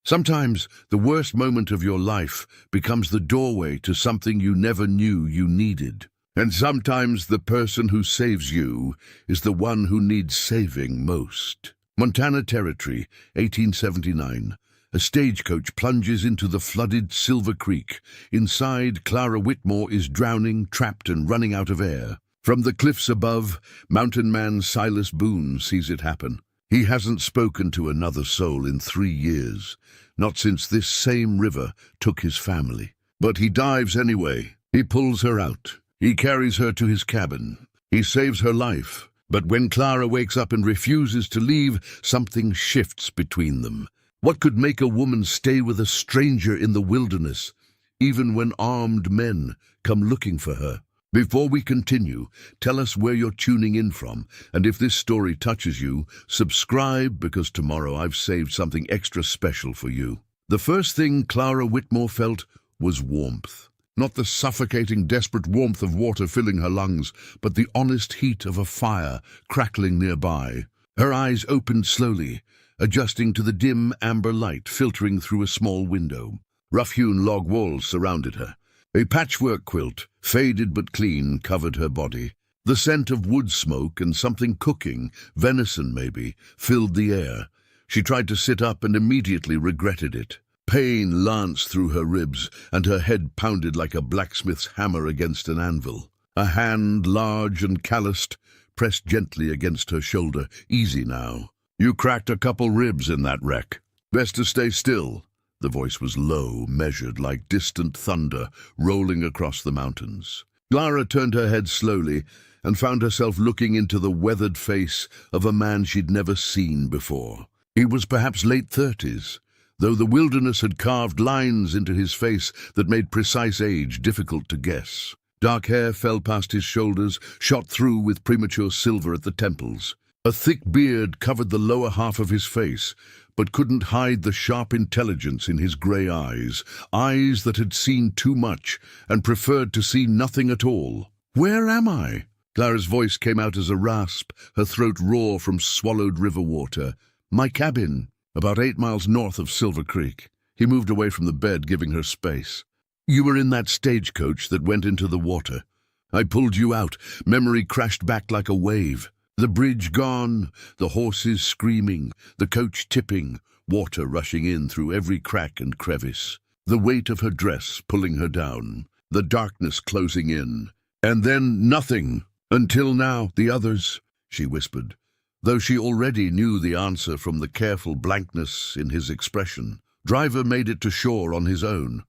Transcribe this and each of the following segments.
Sometimes the worst moment of your life becomes the doorway to something you never knew you needed. And sometimes the person who saves you is the one who needs saving most. Montana Territory, 1879. A stagecoach plunges into the flooded Silver Creek. Inside, Clara Whitmore is drowning, trapped and running out of air. From the cliffs above, mountain man Silas Boone sees it happen. He hasn't spoken to another soul in 3 years, not since this same river took his family. But he dives anyway. He pulls her out. He carries her to his cabin. He saves her life. But when Clara wakes up and refuses to leave, something shifts between them. What could make a woman stay with a stranger in the wilderness, even when armed men come looking for her? Before we continue, tell us where you're tuning in from, and if this story touches you, subscribe, because tomorrow I've saved something extra special for you. The first thing Clara Whitmore felt was warmth. Not the suffocating, desperate warmth of water filling her lungs, but the honest heat of a fire crackling nearby. Her eyes opened slowly, adjusting to the dim amber light filtering through a small window. Rough-hewn log walls surrounded her. A patchwork quilt, faded but clean, covered her body. The scent of wood smoke and something cooking, venison maybe, filled the air. She tried to sit up and immediately regretted it. Pain lanced through her ribs, and her head pounded like a blacksmith's hammer against an anvil. A hand, large and calloused, pressed gently against her shoulder. Easy now. You cracked a couple ribs in that wreck. Best to stay still. The voice was low, measured, like distant thunder rolling across the mountains. Clara turned her head slowly and found herself looking into the weathered face of a man she'd never seen before. He was perhaps late 30s, though the wilderness had carved lines into his face that made precise age difficult to guess. Dark hair fell past his shoulders, shot through with premature silver at the temples. A thick beard covered the lower half of his face, but couldn't hide the sharp intelligence in his grey eyes, eyes that had seen too much and preferred to see nothing at all. "Where am I?" Clara's voice came out as a rasp, her throat raw from swallowed river water. "My cabin, about 8 miles north of Silver Creek." He moved away from the bed, giving her space. "You were in that stagecoach that went into the water. I pulled you out. Memory crashed back like a wave. The bridge gone, the horses screaming, the coach tipping, water rushing in through every crack and crevice, the weight of her dress pulling her down, the darkness closing in. And then nothing. Until now, the others," she whispered, though she already knew the answer from the careful blankness in his expression. Driver made it to shore on his own.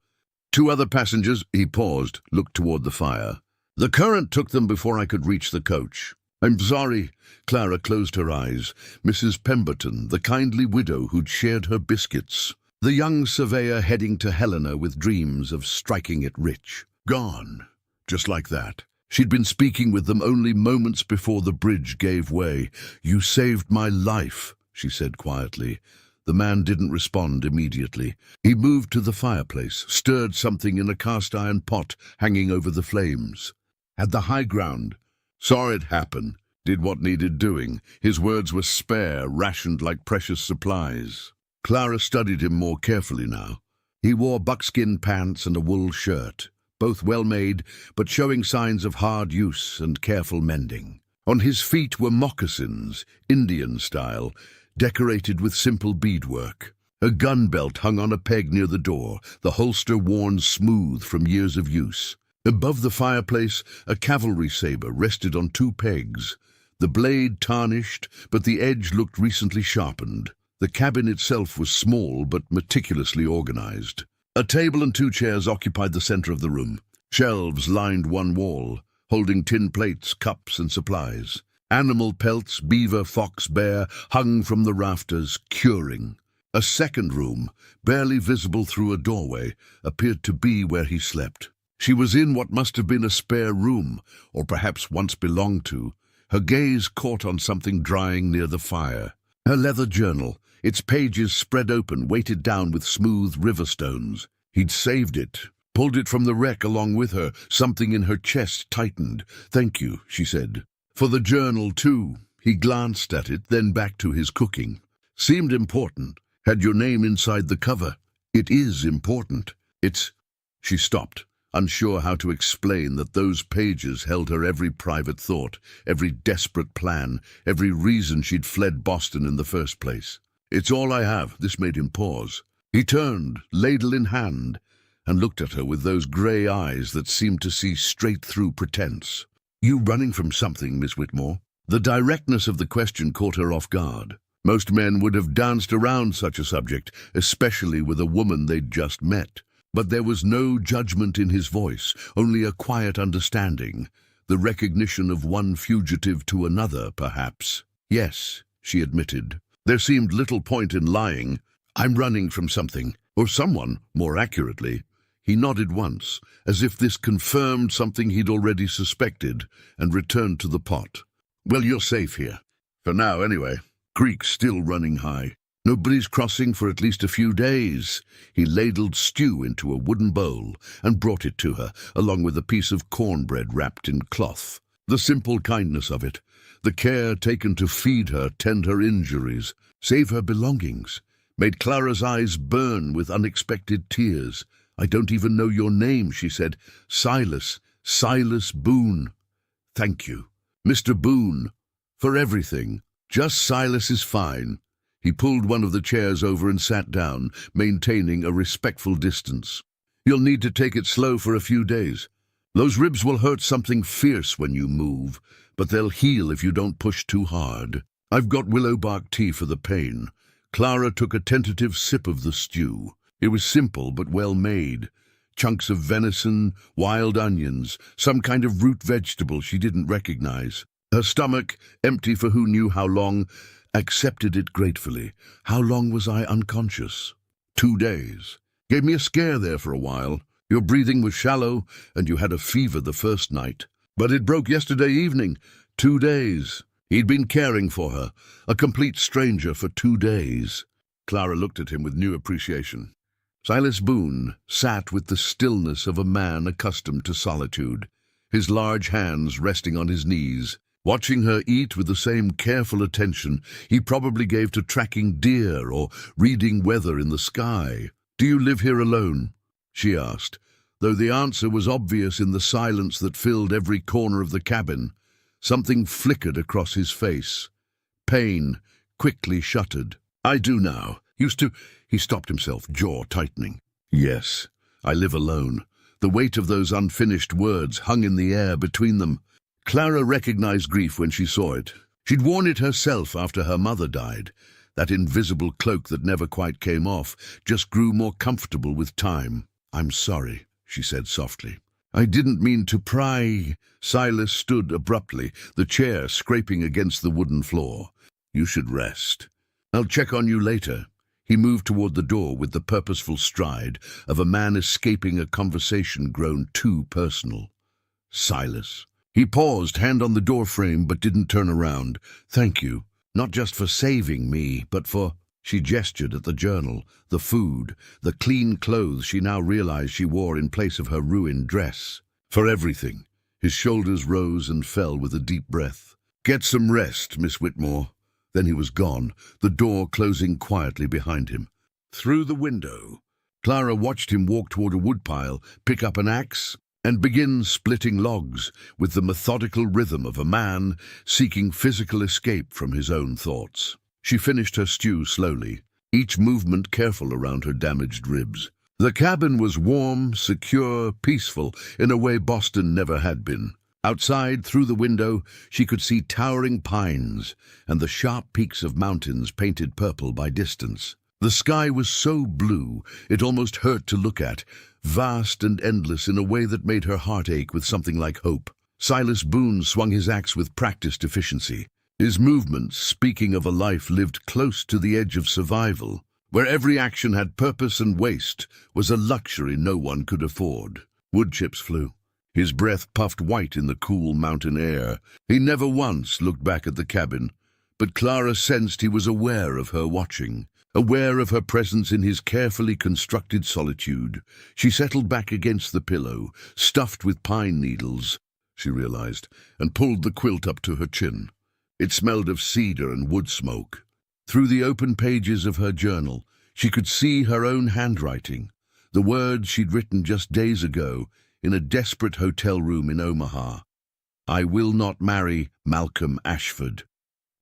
2 other passengers. He paused, looked toward the fire. "The current took them before I could reach the coach." "I'm sorry." Clara closed her eyes. Mrs. Pemberton, the kindly widow who'd shared her biscuits. The young surveyor heading to Helena with dreams of striking it rich. Gone. Just like that. She'd been speaking with them only moments before the bridge gave way. "You saved my life," she said quietly. The man didn't respond immediately. He moved to the fireplace, stirred something in a cast-iron pot hanging over the flames. Had the high ground. Saw it happen. Did what needed doing. His words were spare, rationed like precious supplies. Clara studied him more carefully now. He wore buckskin pants and a wool shirt, both well-made, but showing signs of hard use and careful mending. On his feet were moccasins, Indian style, decorated with simple beadwork. A gun belt hung on a peg near the door, the holster worn smooth from years of use. Above the fireplace, a cavalry saber rested on 2 pegs. The blade tarnished, but the edge looked recently sharpened. The cabin itself was small but meticulously organized. A table and 2 chairs occupied the center of the room. Shelves lined one wall, holding tin plates, cups, and supplies. Animal pelts, beaver, fox, bear, hung from the rafters, curing. A second room, barely visible through a doorway, appeared to be where he slept. She was in what must have been a spare room, or perhaps once belonged to. Her gaze caught on something drying near the fire. Her leather journal, its pages spread open, weighted down with smooth river stones. He'd saved it, pulled it from the wreck along with her. Something in her chest tightened. "Thank you," she said. "For the journal, too." He glanced at it, then back to his cooking. Seemed important. Had your name inside the cover. It is important. It's... She stopped, unsure how to explain that those pages held her every private thought, every desperate plan, every reason she'd fled Boston in the first place. It's all I have. This made him pause. He turned, ladle in hand, and looked at her with those grey eyes that seemed to see straight through pretense. You running from something, Miss Whitmore? The directness of the question caught her off guard. Most men would have danced around such a subject, especially with a woman they'd just met. But there was no judgment in his voice, only a quiet understanding, the recognition of one fugitive to another, perhaps. Yes, she admitted. There seemed little point in lying. I'm running from something, or someone, more accurately. He nodded once, as if this confirmed something he'd already suspected, and returned to the pot. Well, you're safe here. For now, anyway. Creek still running high. Nobody's crossing for at least a few days. He ladled stew into a wooden bowl and brought it to her, along with a piece of cornbread wrapped in cloth. The simple kindness of it, the care taken to feed her, tend her injuries, save her belongings, made Clara's eyes burn with unexpected tears. I don't even know your name, she said. Silas Boone. Thank you, Mr. Boone, for everything. Just Silas is fine. He pulled one of the chairs over and sat down, maintaining a respectful distance. You'll need to take it slow for a few days. Those ribs will hurt something fierce when you move, but they'll heal if you don't push too hard. I've got willow bark tea for the pain. Clara took a tentative sip of the stew. It was simple but well made. Chunks of venison, wild onions, some kind of root vegetable she didn't recognize. Her stomach, empty for who knew how long, accepted it gratefully. How long was I unconscious? 2 days. Gave me a scare there for a while. Your breathing was shallow, and you had a fever the first night. But it broke yesterday evening. 2 days. He'd been caring for her, a complete stranger for 2 days. Clara looked at him with new appreciation. Silas Boone sat with the stillness of a man accustomed to solitude, his large hands resting on his knees. Watching her eat with the same careful attention he probably gave to tracking deer or reading weather in the sky. Do you live here alone? She asked, though the answer was obvious in the silence that filled every corner of the cabin. Something flickered across his face. Pain quickly shuttered. I do now. Used to... He stopped himself, jaw tightening. Yes, I live alone. The weight of those unfinished words hung in the air between them. Clara recognized grief when she saw it. She'd worn it herself after her mother died. That invisible cloak that never quite came off just grew more comfortable with time. I'm sorry, she said softly. I didn't mean to pry. Silas stood abruptly, the chair scraping against the wooden floor. You should rest. I'll check on you later. He moved toward the door with the purposeful stride of a man escaping a conversation grown too personal. Silas. He paused, hand on the doorframe, but didn't turn around. Thank you. Not just for saving me, but for... She gestured at the journal, the food, the clean clothes she now realized she wore in place of her ruined dress. For everything. His shoulders rose and fell with a deep breath. Get some rest, Miss Whitmore. Then he was gone, the door closing quietly behind him. Through the window, Clara watched him walk toward a woodpile, pick up an axe, and begin splitting logs with the methodical rhythm of a man seeking physical escape from his own thoughts. She finished her stew slowly, each movement careful around her damaged ribs. The cabin was warm, secure, peaceful, in a way Boston never had been. Outside, through the window, she could see towering pines and the sharp peaks of mountains painted purple by distance. The sky was so blue it almost hurt to look at, vast and endless in a way that made her heart ache with something like hope. Silas Boone swung his axe with practiced efficiency. His movements, speaking of a life lived close to the edge of survival, where every action had purpose and waste, was a luxury no one could afford. Wood chips flew. His breath puffed white in the cool mountain air. He never once looked back at the cabin, but Clara sensed he was aware of her watching, aware of her presence in his carefully constructed solitude. She settled back against the pillow, stuffed with pine needles, she realized, and pulled the quilt up to her chin. It smelled of cedar and wood smoke. Through the open pages of her journal, She could see her own handwriting, the words she'd written just days ago in a desperate hotel room in Omaha. I will not marry Malcolm Ashford.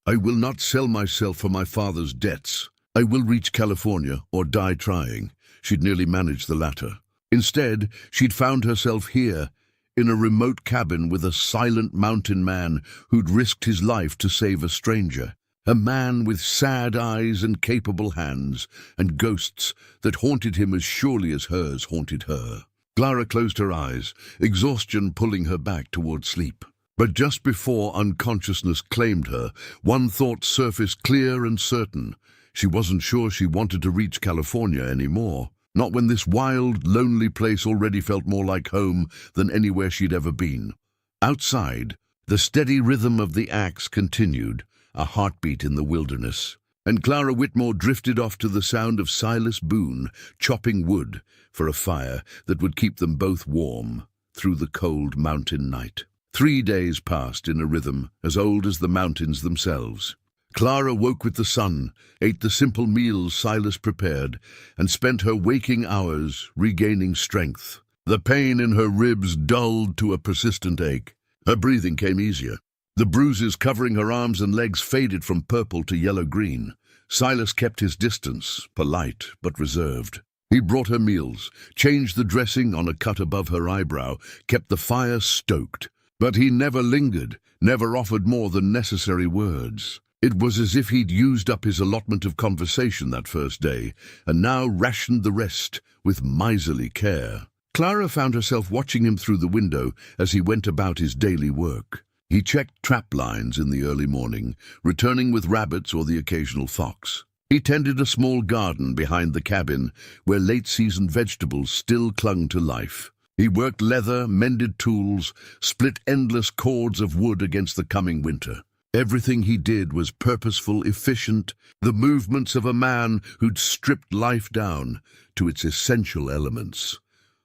I will not sell myself for my father's debts. I will reach California or die trying. She'd nearly managed the latter. Instead, she'd found herself here, in a remote cabin with a silent mountain man who'd risked his life to save a stranger. A man with sad eyes and capable hands, and ghosts that haunted him as surely as hers haunted her. Clara closed her eyes, exhaustion pulling her back toward sleep. But just before unconsciousness claimed her, one thought surfaced clear and certain. She wasn't sure she wanted to reach California anymore. Not when this wild, lonely place already felt more like home than anywhere she'd ever been. Outside, the steady rhythm of the axe continued, a heartbeat in the wilderness. And Clara Whitmore drifted off to the sound of Silas Boone chopping wood for a fire that would keep them both warm through the cold mountain night. 3 days passed in a rhythm as old as the mountains themselves. Clara woke with the sun, ate the simple meals Silas prepared, and spent her waking hours regaining strength. The pain in her ribs dulled to a persistent ache. Her breathing came easier. The bruises covering her arms and legs faded from purple to yellow-green. Silas kept his distance, polite but reserved. He brought her meals, changed the dressing on a cut above her eyebrow, kept the fire stoked. But he never lingered, never offered more than necessary words. It was as if he'd used up his allotment of conversation that first day, and now rationed the rest with miserly care. Clara found herself watching him through the window as he went about his daily work. He checked trap lines in the early morning, returning with rabbits or the occasional fox. He tended a small garden behind the cabin, where late-season vegetables still clung to life. He worked leather, mended tools, split endless cords of wood against the coming winter. Everything he did was purposeful, efficient, the movements of a man who'd stripped life down to its essential elements.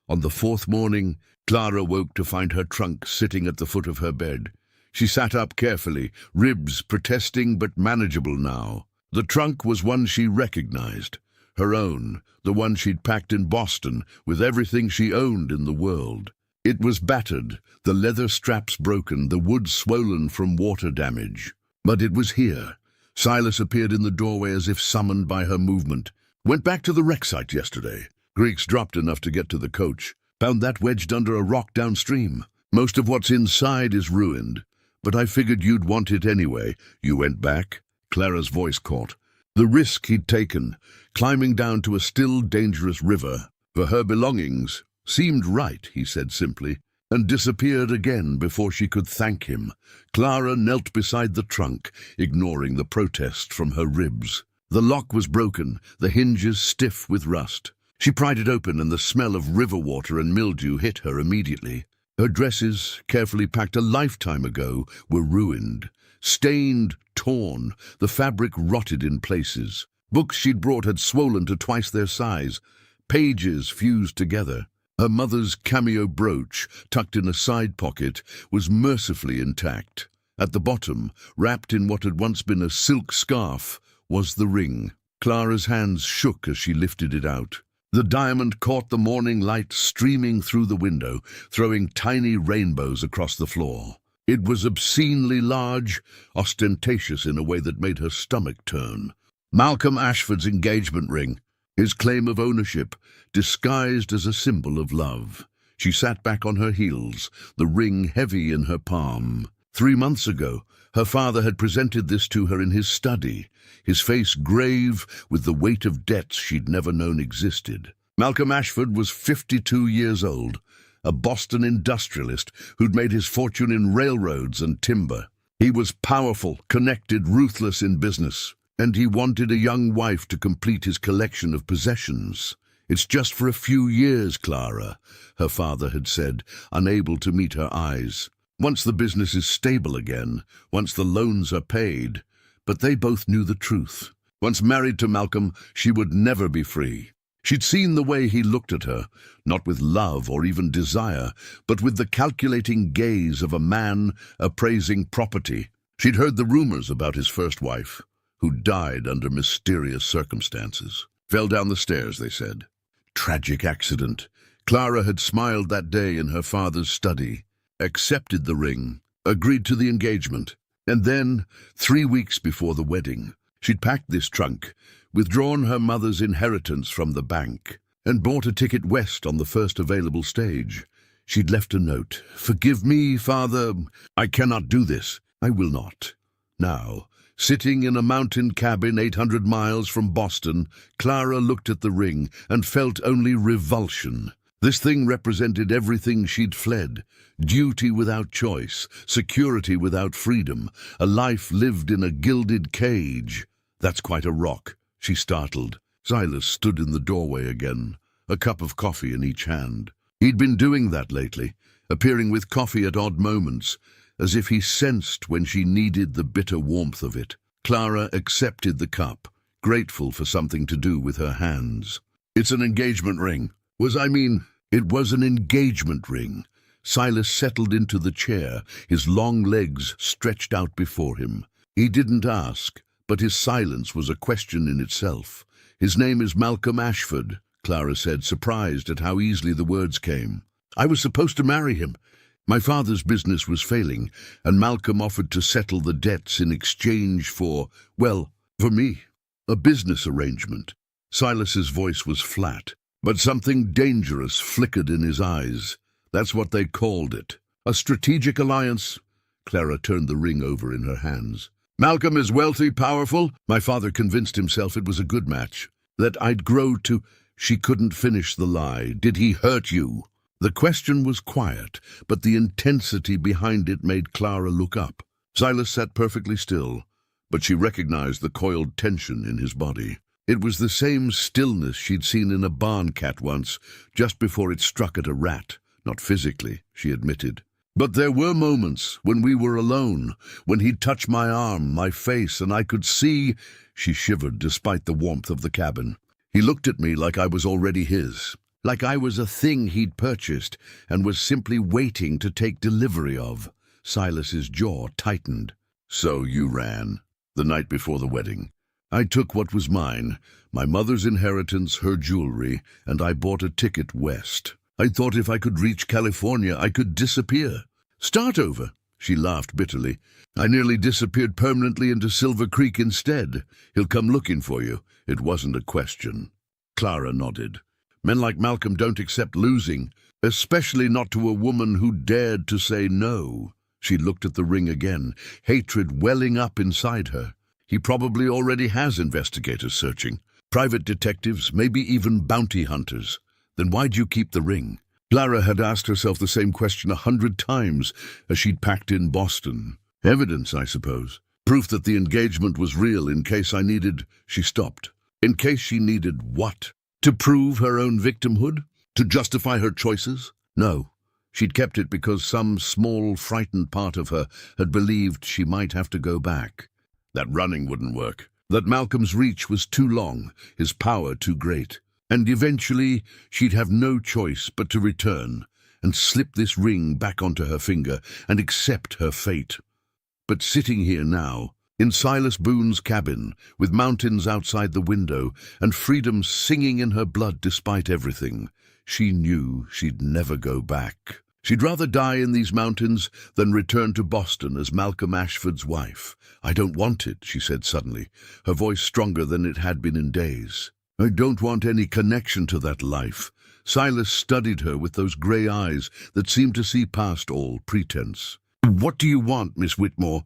On the 4th morning, Clara woke to find her trunk sitting at the foot of her bed. She sat up carefully, ribs protesting but manageable now. The trunk was one she recognized, her own, the one she'd packed in Boston with everything she owned in the world. It was battered, the leather straps broken, the wood swollen from water damage. But it was here. Silas appeared in the doorway as if summoned by her movement. Went back to the wreck site yesterday. Greeks dropped enough to get to the coach. Found that wedged under a rock downstream. Most of what's inside is ruined. But I figured you'd want it anyway. You went back? Clara's voice caught. The risk he'd taken, climbing down to a still dangerous river, for her belongings, seemed right, he said simply, and disappeared again before she could thank him. Clara knelt beside the trunk, ignoring the protest from her ribs. The lock was broken, the hinges stiff with rust. She pried it open and the smell of river water and mildew hit her immediately. Her dresses, carefully packed a lifetime ago, were ruined. Stained, torn, the fabric rotted in places. Books she'd brought had swollen to twice their size. Pages fused together. Her mother's cameo brooch, tucked in a side pocket, was mercifully intact. At the bottom, wrapped in what had once been a silk scarf, was the ring. Clara's hands shook as she lifted it out. The diamond caught the morning light streaming through the window, throwing tiny rainbows across the floor. It was obscenely large, ostentatious in a way that made her stomach turn. Malcolm Ashford's engagement ring, his claim of ownership, disguised as a symbol of love. She sat back on her heels, the ring heavy in her palm. 3 months ago, her father had presented this to her in his study, his face grave with the weight of debts she'd never known existed. Malcolm Ashford was 52 years old, a Boston industrialist who'd made his fortune in railroads and timber. He was powerful, connected, ruthless in business, and he wanted a young wife to complete his collection of possessions. "It's just for a few years, Clara," her father had said, unable to meet her eyes. "Once the business is stable again, once the loans are paid." But they both knew the truth. Once married to Malcolm, she would never be free. She'd seen the way he looked at her, not with love or even desire, but with the calculating gaze of a man appraising property. She'd heard the rumors about his first wife, who died under mysterious circumstances. Fell down the stairs, they said. Tragic accident. Clara had smiled that day in her father's study, accepted the ring, agreed to the engagement. And then, 3 weeks before the wedding, she'd packed this trunk, withdrawn her mother's inheritance from the bank, and bought a ticket west on the first available stage. She'd left a note. "Forgive me, Father. I cannot do this. I will not." Now, sitting in a mountain cabin 800 miles from Boston, Clara looked at the ring and felt only revulsion. This thing represented everything she'd fled. Duty without choice, security without freedom, a life lived in a gilded cage. "That's quite a rock," she startled. Silas stood in the doorway again, a cup of coffee in each hand. He'd been doing that lately, appearing with coffee at odd moments, as if he sensed when she needed the bitter warmth of it. Clara accepted the cup, grateful for something to do with her hands. "It's an engagement ring. It was an engagement ring." Silas settled into the chair, his long legs stretched out before him. He didn't ask, but his silence was a question in itself. "His name is Malcolm Ashford," Clara said, surprised at how easily the words came. "I was supposed to marry him. My father's business was failing, and Malcolm offered to settle the debts in exchange for me, a business arrangement." Silas's voice was flat, but something dangerous flickered in his eyes. "That's what they called it. A strategic alliance." Clara turned the ring over in her hands. "Malcolm is wealthy, powerful. My father convinced himself it was a good match, that I'd grow to—" She couldn't finish the lie. "Did he hurt you?" The question was quiet, but the intensity behind it made Clara look up. Silas sat perfectly still, but she recognized the coiled tension in his body. It was the same stillness she'd seen in a barn cat once, just before it struck at a rat. Not physically, she admitted. "But there were moments when we were alone, when he'd touch my arm, my face, and I could see—" She shivered despite the warmth of the cabin. "He looked at me like I was already his. Like I was a thing he'd purchased and was simply waiting to take delivery of." Silas's jaw tightened. "So you ran, the night before the wedding." "I took what was mine, my mother's inheritance, her jewelry, and I bought a ticket west. I thought if I could reach California, I could disappear. Start over." She laughed bitterly. "I nearly disappeared permanently into Silver Creek instead. He'll come looking for you." It wasn't a question. Clara nodded. "Men like Malcolm don't accept losing, especially not to a woman who dared to say no." She looked at the ring again, hatred welling up inside her. "He probably already has investigators searching. Private detectives, maybe even bounty hunters. Then why'd you keep the ring?" Clara had asked herself the same question 100 times as she'd packed in Boston. "Evidence, I suppose. Proof that the engagement was real in case I needed—" She stopped. In case she needed what? To prove her own victimhood? To justify her choices? No. She'd kept it because some small, frightened part of her had believed she might have to go back. That running wouldn't work. That Malcolm's reach was too long, his power too great. And eventually she'd have no choice but to return and slip this ring back onto her finger and accept her fate. But sitting here now, in Silas Boone's cabin, with mountains outside the window and freedom singing in her blood despite everything, she knew she'd never go back. She'd rather die in these mountains than return to Boston as Malcolm Ashford's wife. "I don't want it," she said suddenly, her voice stronger than it had been in days. "I don't want any connection to that life." Silas studied her with those grey eyes that seemed to see past all pretense. "What do you want, Miss Whitmore?"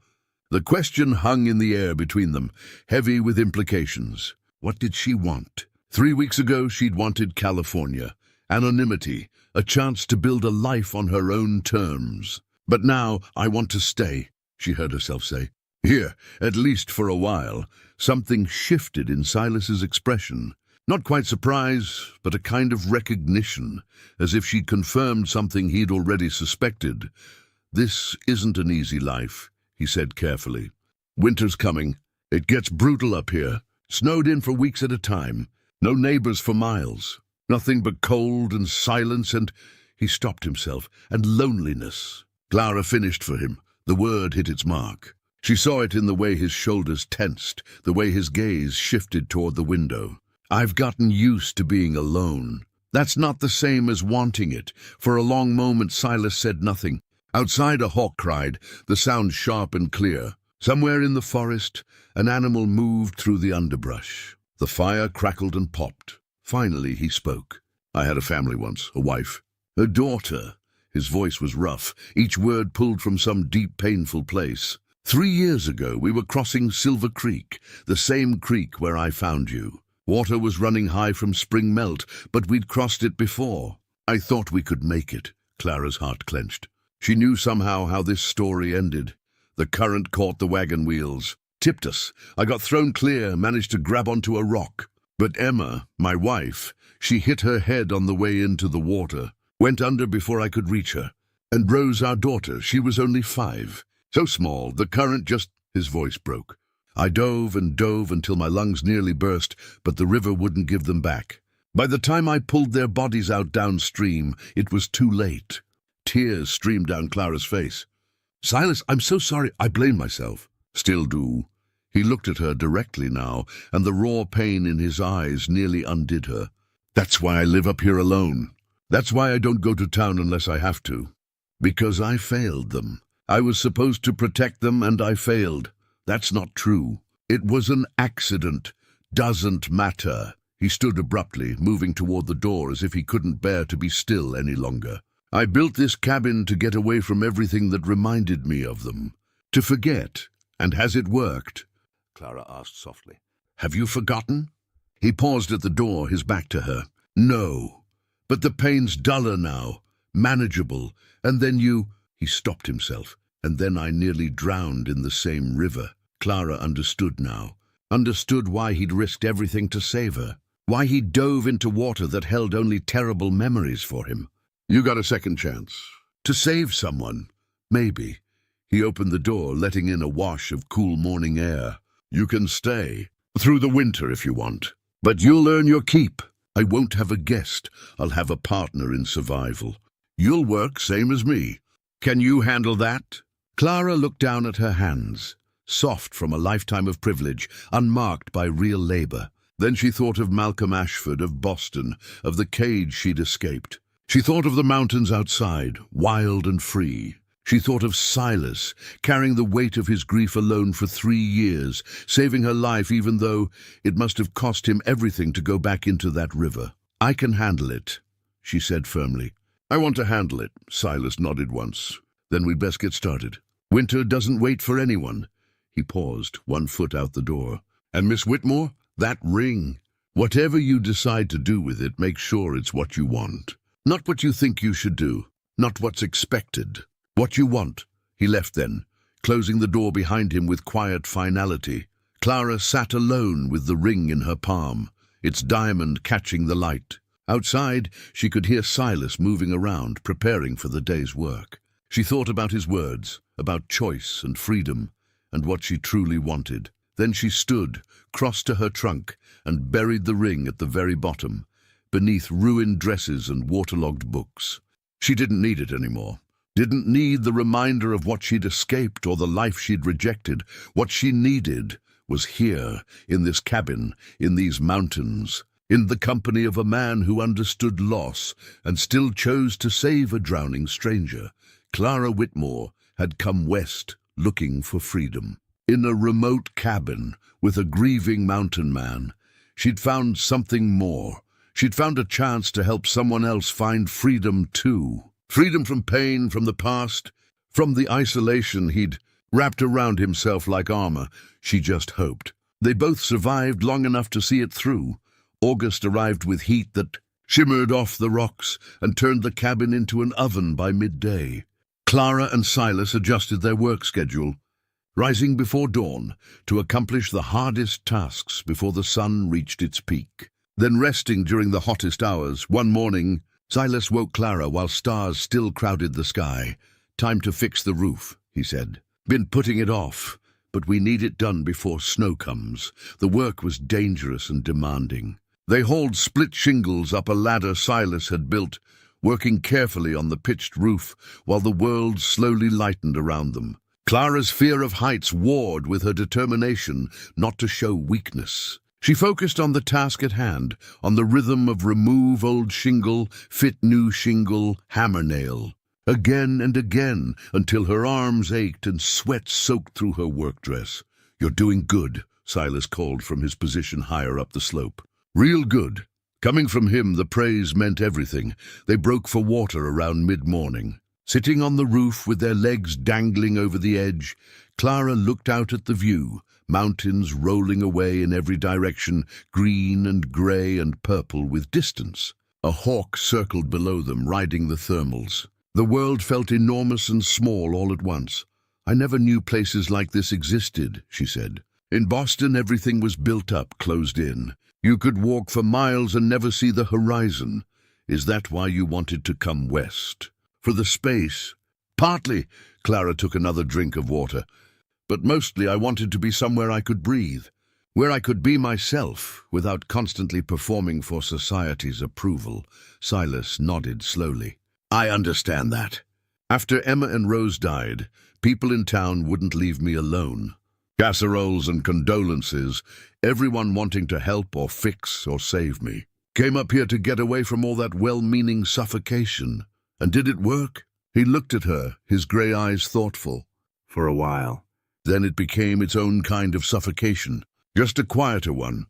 The question hung in the air between them, heavy with implications. What did she want? 3 weeks ago she'd wanted California, anonymity, a chance to build a life on her own terms. But now, "I want to stay," she heard herself say. "Here, at least for a while." Something shifted in Silas's expression. Not quite surprise, but a kind of recognition, as if she'd confirmed something he'd already suspected. "This isn't an easy life," he said carefully. "Winter's coming. It gets brutal up here. Snowed in for weeks at a time. No neighbors for miles. Nothing but cold and silence and—" He stopped himself. "And loneliness." Clara finished for him. The word hit its mark. She saw it in the way his shoulders tensed, the way his gaze shifted toward the window. I've gotten used to being alone. That's not the same as wanting it. For a long moment Silas said nothing. Outside a hawk cried, the sound sharp and clear. Somewhere in the forest, an animal moved through the underbrush. The fire crackled and popped. Finally he spoke. I had a family once, a wife. A daughter. His voice was rough, each word pulled from some deep, painful place. 3 years ago we were crossing Silver Creek, the same creek where I found you. Water was running high from spring melt, but we'd crossed it before. I thought we could make it. Clara's heart clenched. She knew somehow how this story ended. The current caught the wagon wheels, tipped us. I got thrown clear, managed to grab onto a rock. But Emma, my wife, she hit her head on the way into the water, went under before I could reach her. And Rose, our daughter, she was only 5. So small, the current just... His voice broke. I dove and dove until my lungs nearly burst, but the river wouldn't give them back. By the time I pulled their bodies out downstream, it was too late. Tears streamed down Clara's face. Silas, I'm so sorry. I blame myself. Still do. He looked at her directly now, and the raw pain in his eyes nearly undid her. That's why I live up here alone. That's why I don't go to town unless I have to. Because I failed them. I was supposed to protect them, and I failed. That's not true. It was an accident. Doesn't matter. He stood abruptly, moving toward the door as if he couldn't bear to be still any longer. I built this cabin to get away from everything that reminded me of them. To forget. And has it worked? Clara asked softly. Have you forgotten? He paused at the door, his back to her. No. But the pain's duller now. Manageable. And then you... He stopped himself. And then I nearly drowned in the same river. Clara understood now. Understood why he'd risked everything to save her. Why he dove into water that held only terrible memories for him. You got a second chance. To save someone. Maybe. He opened the door, letting in a wash of cool morning air. You can stay. Through the winter if you want. But you'll earn your keep. I won't have a guest. I'll have a partner in survival. You'll work same as me. Can you handle that? Clara looked down at her hands, soft from a lifetime of privilege, unmarked by real labor. Then she thought of Malcolm Ashford, of Boston, of the cage she'd escaped. She thought of the mountains outside, wild and free. She thought of Silas, carrying the weight of his grief alone for 3 years, saving her life even though it must have cost him everything to go back into that river. I can handle it, she said firmly. I want to handle it, Silas nodded once. Then we'd best get started. Winter doesn't wait for anyone. He paused, 1 foot out the door. And Miss Whitmore, that ring. Whatever you decide to do with it, make sure it's what you want. Not what you think you should do. Not what's expected. What you want. He left then, closing the door behind him with quiet finality. Clara sat alone with the ring in her palm, its diamond catching the light. Outside, she could hear Silas moving around, preparing for the day's work. She thought about his words, about choice and freedom, and what she truly wanted. Then she stood, crossed to her trunk, and buried the ring at the very bottom, beneath ruined dresses and waterlogged books. She didn't need it anymore. Didn't need the reminder of what she'd escaped or the life she'd rejected. What she needed was here, in this cabin, in these mountains, in the company of a man who understood loss and still chose to save a drowning stranger. Clara Whitmore had come west looking for freedom. In a remote cabin with a grieving mountain man, she'd found something more. She'd found a chance to help someone else find freedom too. Freedom from pain, from the past, from the isolation he'd wrapped around himself like armor. She just hoped. They both survived long enough to see it through. August arrived with heat that shimmered off the rocks and turned the cabin into an oven by midday. Clara and Silas adjusted their work schedule, rising before dawn to accomplish the hardest tasks before the sun reached its peak. Then resting during the hottest hours, one morning, Silas woke Clara while stars still crowded the sky. Time to fix the roof, he said. Been putting it off, but we need it done before snow comes. The work was dangerous and demanding. They hauled split shingles up a ladder Silas had built, working carefully on the pitched roof while the world slowly lightened around them. Clara's fear of heights warred with her determination not to show weakness. She focused on the task at hand, on the rhythm of remove old shingle, fit new shingle, hammer nail. Again and again, until her arms ached and sweat soaked through her work dress. "You're doing good," Silas called from his position higher up the slope. "Real good." Coming from him, the praise meant everything. They broke for water around mid-morning. Sitting on the roof with their legs dangling over the edge, Clara looked out at the view, mountains rolling away in every direction, green and grey and purple with distance. A hawk circled below them, riding the thermals. The world felt enormous and small all at once. "I never knew places like this existed," she said. "In Boston, everything was built up, closed in. You could walk for miles and never see the horizon. Is that why you wanted to come west? For the space?" "Partly." Clara took another drink of water. "But mostly I wanted to be somewhere I could breathe, where I could be myself without constantly performing for society's approval." Silas nodded slowly. "I understand that. After Emma and Rose died, people in town wouldn't leave me alone. Casseroles and condolences, everyone wanting to help or fix or save me. Came up here to get away from all that well-meaning suffocation. And did it work?" He looked at her, his grey eyes thoughtful. "For a while. Then it became its own kind of suffocation, just a quieter one.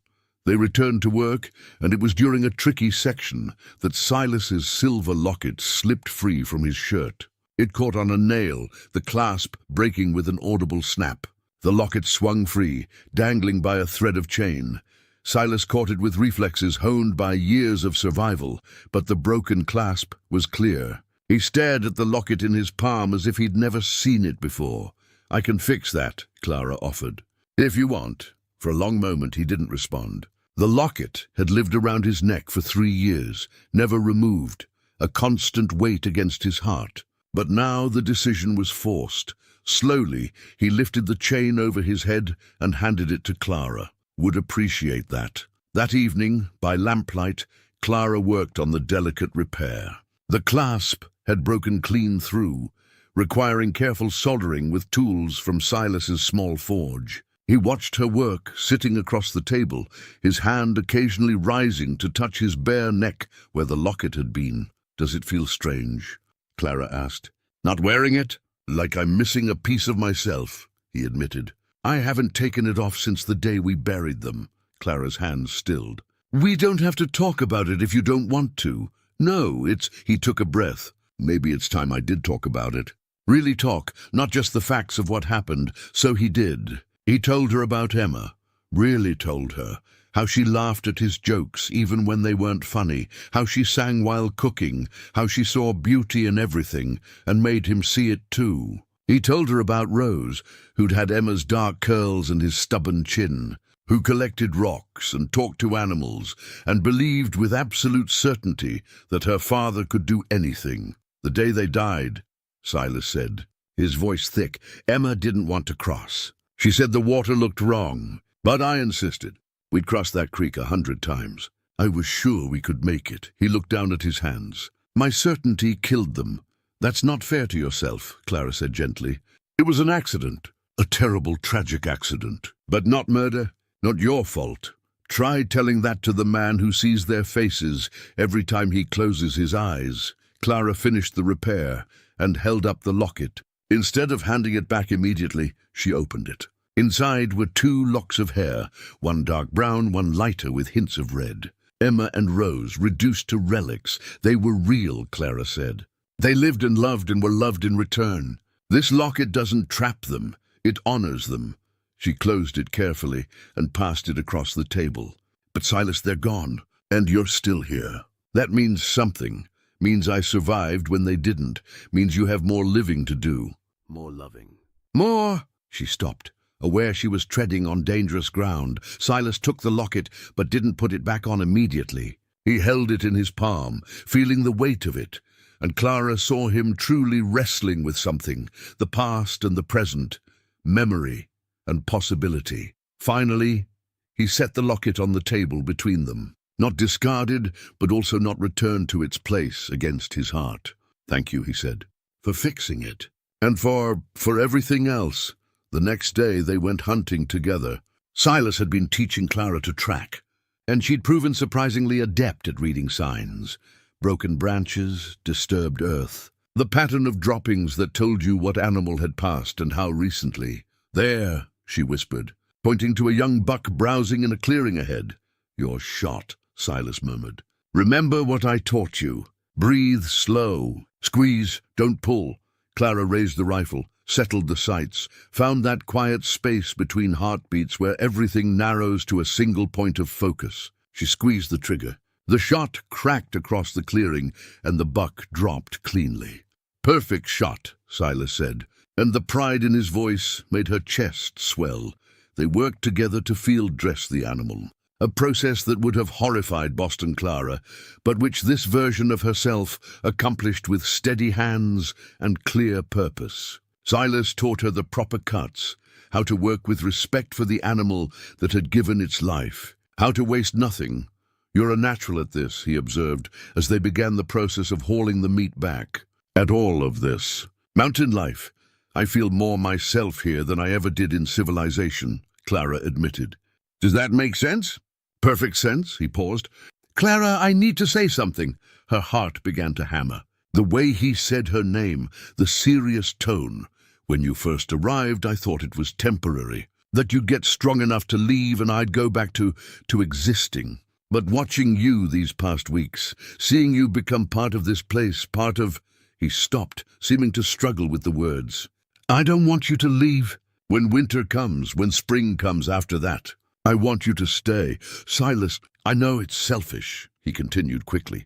They returned to work, and it was during a tricky section that Silas's silver locket slipped free from his shirt. It caught on a nail, the clasp breaking with an audible snap. The locket swung free, dangling by a thread of chain. Silas caught it with reflexes honed by years of survival, but the broken clasp was clear. He stared at the locket in his palm as if he'd never seen it before. "I can fix that," Clara offered. "If you want." For a long moment he didn't respond. The locket had lived around his neck for 3 years, never removed, a constant weight against his heart. But now the decision was forced. Slowly, he lifted the chain over his head and handed it to Clara. Would appreciate that. That evening, by lamplight, Clara worked on the delicate repair. The clasp had broken clean through, requiring careful soldering with tools from Silas's small forge. He watched her work, sitting across the table, his hand occasionally rising to touch his bare neck where the locket had been. "Does it feel strange?" Clara asked. "Not wearing it? Like I'm missing a piece of myself," he admitted. "I haven't taken it off since the day we buried them." Clara's hands stilled. "We don't have to talk about it if you don't want to." "No, it's—" He took a breath. "Maybe it's time I did talk about it. Really talk, not just the facts of what happened." So he did. He told her about Emma. Really told her. How she laughed at his jokes even when they weren't funny, how she sang while cooking, how she saw beauty in everything and made him see it too. He told her about Rose, who'd had Emma's dark curls and his stubborn chin, who collected rocks and talked to animals and believed with absolute certainty that her father could do anything. "The day they died," Silas said, his voice thick, "Emma didn't want to cross. She said the water looked wrong, but I insisted. We'd crossed that creek 100 times. I was sure we could make it." He looked down at his hands. "My certainty killed them." "That's not fair to yourself," Clara said gently. "It was an accident, a terrible, tragic accident. But not murder, not your fault. Try telling that to the man who sees their faces every time he closes his eyes." Clara finished the repair and held up the locket. Instead of handing it back immediately, she opened it. Inside were 2 locks of hair, one dark brown, one lighter with hints of red. Emma and Rose, reduced to relics. They were real, Clara said. They lived and were loved in return. This locket doesn't trap them, it honors them. She closed it carefully and passed it across the table. "But Silas, they're gone, and you're still here. That means something. Means I survived when they didn't. Means you have more living to do. More loving." "More!" She stopped, aware she was treading on dangerous ground. Silas took the locket, but didn't put it back on immediately. He held it in his palm, feeling the weight of it, and Clara saw him truly wrestling with something, the past and the present, memory and possibility. Finally, he set the locket on the table between them, not discarded, but also not returned to its place against his heart. "Thank you," he said, "for fixing it. And for everything else." The next day they went hunting together. Silas had been teaching Clara to track, and she'd proven surprisingly adept at reading signs. Broken branches, disturbed earth. The pattern of droppings that told you what animal had passed and how recently. "There," she whispered, pointing to a young buck browsing in a clearing ahead. "You're shot," Silas murmured. "Remember what I taught you. Breathe slow. Squeeze, don't pull." Clara raised the rifle, settled the sights, found that quiet space between heartbeats where everything narrows to a single point of focus. She squeezed the trigger. The shot cracked across the clearing, and the buck dropped cleanly. "Perfect shot," Silas said, and the pride in his voice made her chest swell. They worked together to field dress the animal, a process that would have horrified Boston Clara, but which this version of herself accomplished with steady hands and clear purpose. Silas taught her the proper cuts, how to work with respect for the animal that had given its life, how to waste nothing. "You're a natural at this," he observed, as they began the process of hauling the meat back. "At all of this. Mountain life. I feel more myself here than I ever did in civilization," Clara admitted. "Does that make sense?" "Perfect sense," he paused. "Clara, I need to say something." Her heart began to hammer. The way he said her name, the serious tone. "When you first arrived, I thought it was temporary, that you'd get strong enough to leave and I'd go back to existing. But watching you these past weeks, seeing you become part of this place, part of—" He stopped, seeming to struggle with the words. "I don't want you to leave. When winter comes, when spring comes after that, I want you to stay. Silas, I know it's selfish," he continued quickly.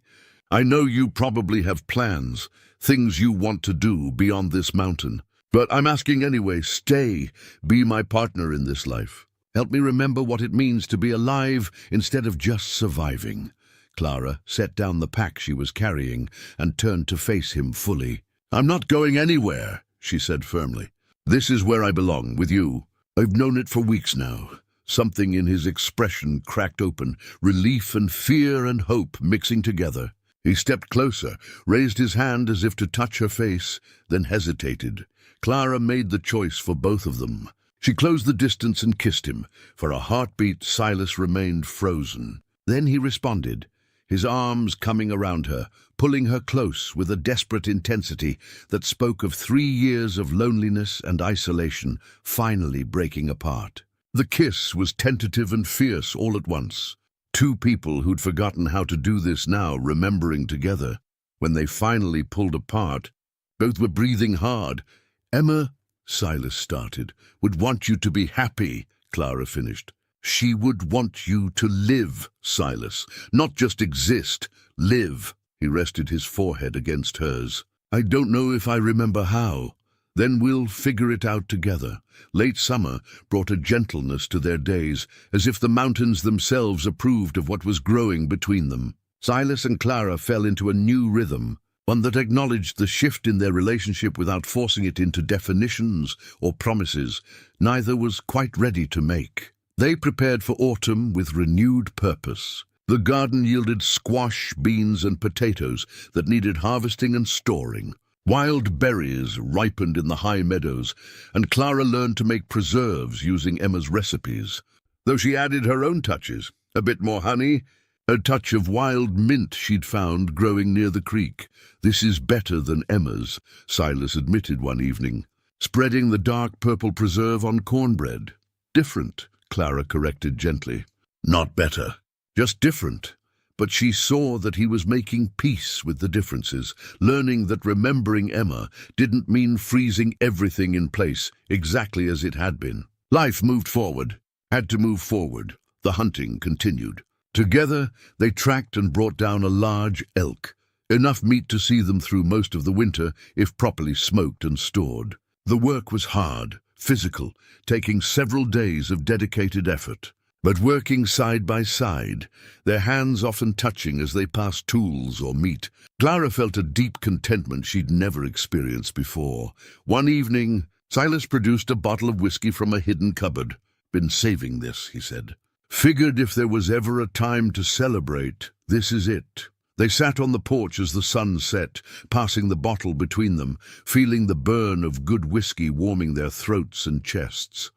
"I know you probably have plans, things you want to do beyond this mountain. But I'm asking anyway, stay, be my partner in this life. Help me remember what it means to be alive instead of just surviving." Clara set down the pack she was carrying and turned to face him fully. "I'm not going anywhere," she said firmly. "This is where I belong, with you. I've known it for weeks now." Something in his expression cracked open, relief and fear and hope mixing together. He stepped closer, raised his hand as if to touch her face, then hesitated. Clara made the choice for both of them. She closed the distance and kissed him. For a heartbeat, Silas remained frozen. Then he responded, his arms coming around her, pulling her close with a desperate intensity that spoke of 3 years of loneliness and isolation finally breaking apart. The kiss was tentative and fierce all at once. Two people who'd forgotten how to do this now remembering together. When they finally pulled apart, both were breathing hard. "Emma," Silas started, "would want you to be happy," Clara finished. "She would want you to live, Silas, not just exist, live." He rested his forehead against hers. "I don't know if I remember how. Then we'll figure it out together." Late summer brought a gentleness to their days, as if the mountains themselves approved of what was growing between them. Silas and Clara fell into a new rhythm, one that acknowledged the shift in their relationship without forcing it into definitions or promises neither was quite ready to make. They prepared for autumn with renewed purpose. The garden yielded squash, beans, and potatoes that needed harvesting and storing. Wild berries ripened in the high meadows, and Clara learned to make preserves using Emma's recipes, though she added her own touches, a bit more honey, a touch of wild mint she'd found growing near the creek. "This is better than Emma's," Silas admitted one evening, spreading the dark purple preserve on cornbread. "Different," Clara corrected gently. "Not better, just different." But she saw that he was making peace with the differences, learning that remembering Emma didn't mean freezing everything in place exactly as it had been. Life moved forward, had to move forward. The hunting continued. Together, they tracked and brought down a large elk, enough meat to see them through most of the winter if properly smoked and stored. The work was hard, physical, taking several days of dedicated effort. But working side by side, their hands often touching as they passed tools or meat, Clara felt a deep contentment she'd never experienced before. One evening, Silas produced a bottle of whiskey from a hidden cupboard. "Been saving this," he said. "Figured if there was ever a time to celebrate, this is it." They sat on the porch as the sun set, passing the bottle between them, feeling the burn of good whiskey warming their throats and chests.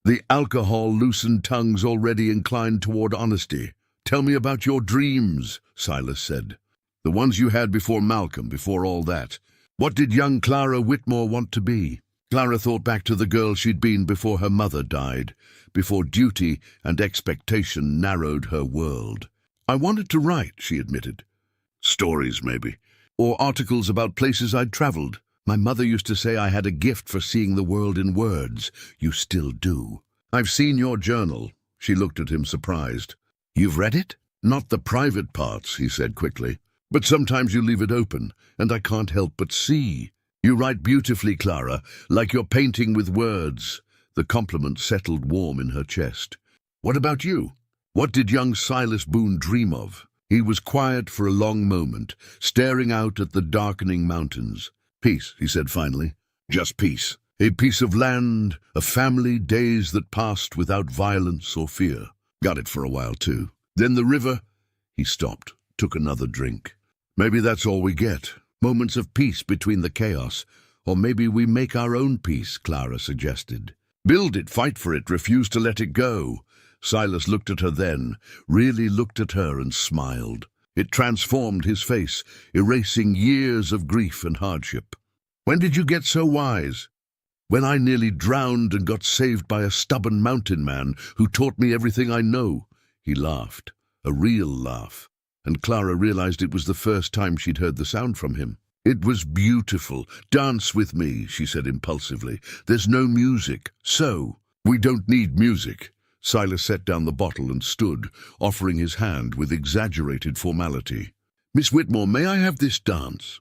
The alcohol loosened tongues already inclined toward honesty. "Tell me about your dreams," Silas said. "The ones you had before Malcolm, before all that. What did young Clara Whitmore want to be?" Clara thought back to the girl she'd been before her mother died, before duty and expectation narrowed her world. "I wanted to write," she admitted. "Stories, maybe. Or articles about places I'd traveled. My mother used to say I had a gift for seeing the world in words. You still do." "I've seen your journal." She looked at him surprised. "You've read it?" "Not the private parts," he said quickly. "But sometimes you leave it open, and I can't help but see. You write beautifully, Clara, like you're painting with words." The compliment settled warm in her chest. "What about you? What did young Silas Boone dream of?" He was quiet for a long moment, staring out at the darkening mountains. "Peace," he said finally. "Just peace. A piece of land, a family, days that passed without violence or fear. Got it for a while, too. Then the river." He stopped, took another drink. "Maybe that's all we get. Moments of peace between the chaos. Or maybe we make our own peace," Clara suggested. "Build it, fight for it, refuse to let it go." Silas looked at her then, really looked at her and smiled. It transformed his face, erasing years of grief and hardship. "When did you get so wise?" "When I nearly drowned and got saved by a stubborn mountain man who taught me everything I know." He laughed, a real laugh, and Clara realized it was the first time she'd heard the sound from him. "It was beautiful. Dance with me," she said impulsively. "There's no music, so—" "We don't need music." Silas set down the bottle and stood, offering his hand with exaggerated formality. "Miss Whitmore, may I have this dance?"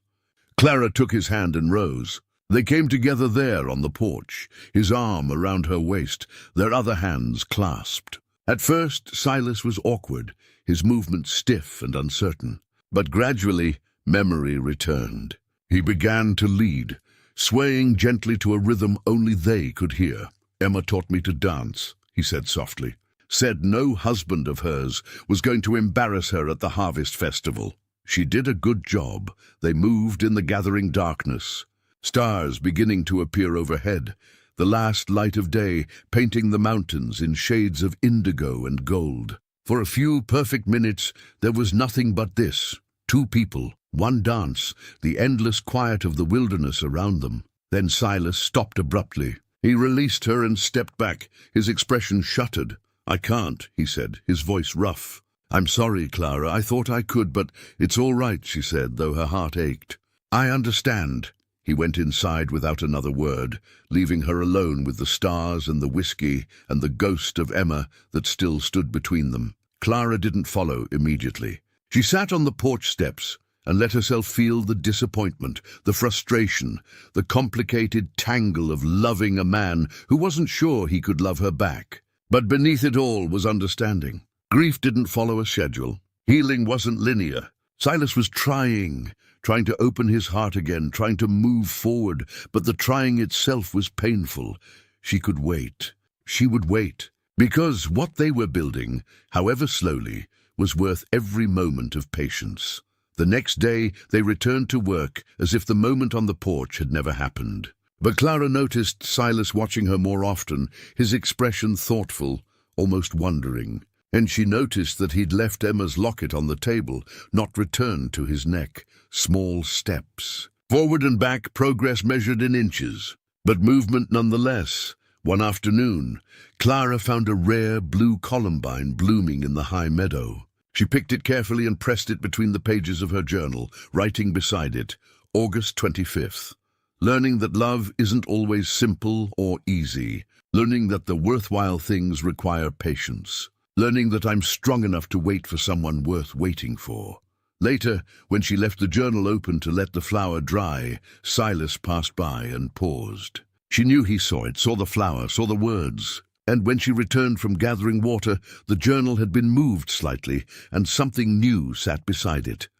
Clara took his hand and rose. They came together there on the porch, his arm around her waist, their other hands clasped. At first, Silas was awkward, his movements stiff and uncertain. But gradually, memory returned. He began to lead, swaying gently to a rhythm only they could hear. "Emma taught me to dance," he said softly. "Said no husband of hers was going to embarrass her at the harvest festival. She did a good job." They moved in the gathering darkness, stars beginning to appear overhead, the last light of day painting the mountains in shades of indigo and gold. For a few perfect minutes there was nothing but this. Two people, one dance, the endless quiet of the wilderness around them. Then Silas stopped abruptly. He released her and stepped back, his expression shuttered. "I can't," he said, his voice rough. "I'm sorry, Clara. I thought I could, but it's all right," she said, though her heart ached. "I understand." He went inside without another word, leaving her alone with the stars and the whiskey and the ghost of Emma that still stood between them. Clara didn't follow immediately. She sat on the porch steps and let herself feel the disappointment, the frustration, the complicated tangle of loving a man who wasn't sure he could love her back. But beneath it all was understanding. Grief didn't follow a schedule. Healing wasn't linear. Silas was trying to open his heart again, trying to move forward, but the trying itself was painful. She could wait. She would wait, because what they were building, however slowly, was worth every moment of patience. The next day they returned to work as if the moment on the porch had never happened. But Clara noticed Silas watching her more often, his expression thoughtful, almost wondering. And she noticed that he'd left Emma's locket on the table, not returned to his neck. Small steps. Forward and back, progress measured in inches, but movement nonetheless. One afternoon, Clara found a rare blue columbine blooming in the high meadow. She picked it carefully and pressed it between the pages of her journal, writing beside it, August 25th. Learning that love isn't always simple or easy. Learning that the worthwhile things require patience. Learning that I'm strong enough to wait for someone worth waiting for. Later, when she left the journal open to let the flower dry, Silas passed by and paused. She knew he saw it, saw the flower, saw the words. And when she returned from gathering water, the journal had been moved slightly, and something new sat beside it.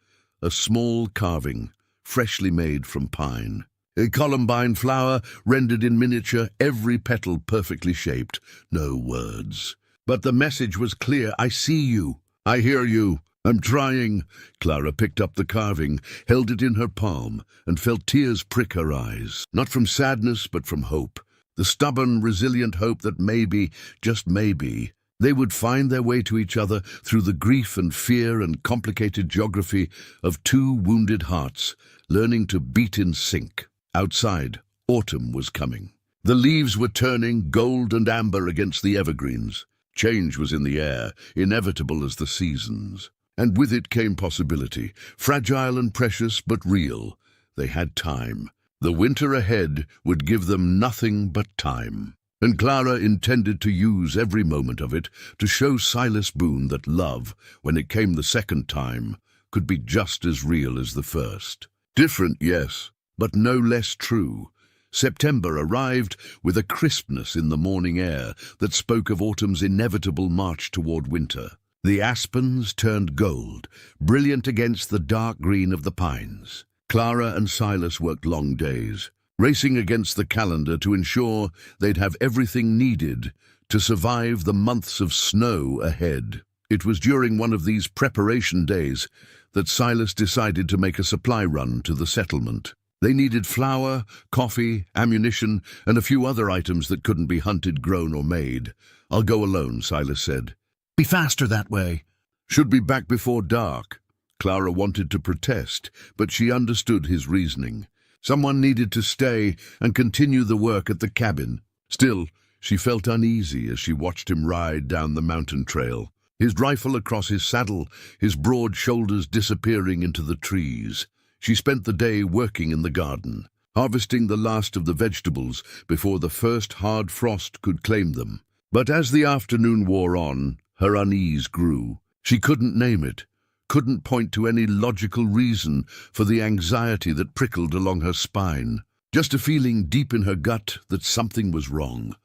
A small carving, freshly made from pine. A columbine flower, rendered in miniature, every petal perfectly shaped. No words. But the message was clear. I see you. I hear you. I'm trying. Clara picked up the carving, held it in her palm, and felt tears prick her eyes. Not from sadness, but from hope. the stubborn, resilient hope that maybe, just maybe, they would find their way to each other through the grief and fear and complicated geography of two wounded hearts, learning to beat in sync. Outside, autumn was coming. The leaves were turning gold and amber against the evergreens. Change was in the air, inevitable as the seasons. And with it came possibility, fragile and precious but real. They had time. The winter ahead would give them nothing but time. And Clara intended to use every moment of it to show Silas Boone that love, when it came the second time, could be just as real as the first. Different, yes, but no less true. September arrived with a crispness in the morning air that spoke of autumn's inevitable march toward winter. The aspens turned gold, brilliant against the dark green of the pines. Clara and Silas worked long days, racing against the calendar to ensure they'd have everything needed to survive the months of snow ahead. It was during one of these preparation days that Silas decided to make a supply run to the settlement. They needed flour, coffee, ammunition, and a few other items that couldn't be hunted, grown, or made. "I'll go alone," Silas said. "Be faster that way." "Should be back before dark." Clara wanted to protest, but she understood his reasoning. Someone needed to stay and continue the work at the cabin. Still, she felt uneasy as she watched him ride down the mountain trail, his rifle across his saddle, his broad shoulders disappearing into the trees. She spent the day working in the garden, harvesting the last of the vegetables before the first hard frost could claim them. But as the afternoon wore on, her unease grew. She couldn't name it, couldn't point to any logical reason for the anxiety that prickled along her spine. Just a feeling deep in her gut that something was wrong.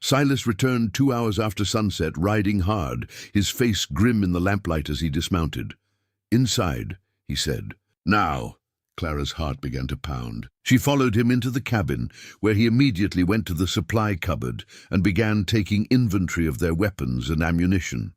Silas returned 2 hours after sunset, riding hard, his face grim in the lamplight as he dismounted. "Inside," he said. "Now." Clara's heart began to pound. She followed him into the cabin, where he immediately went to the supply cupboard and began taking inventory of their weapons and ammunition.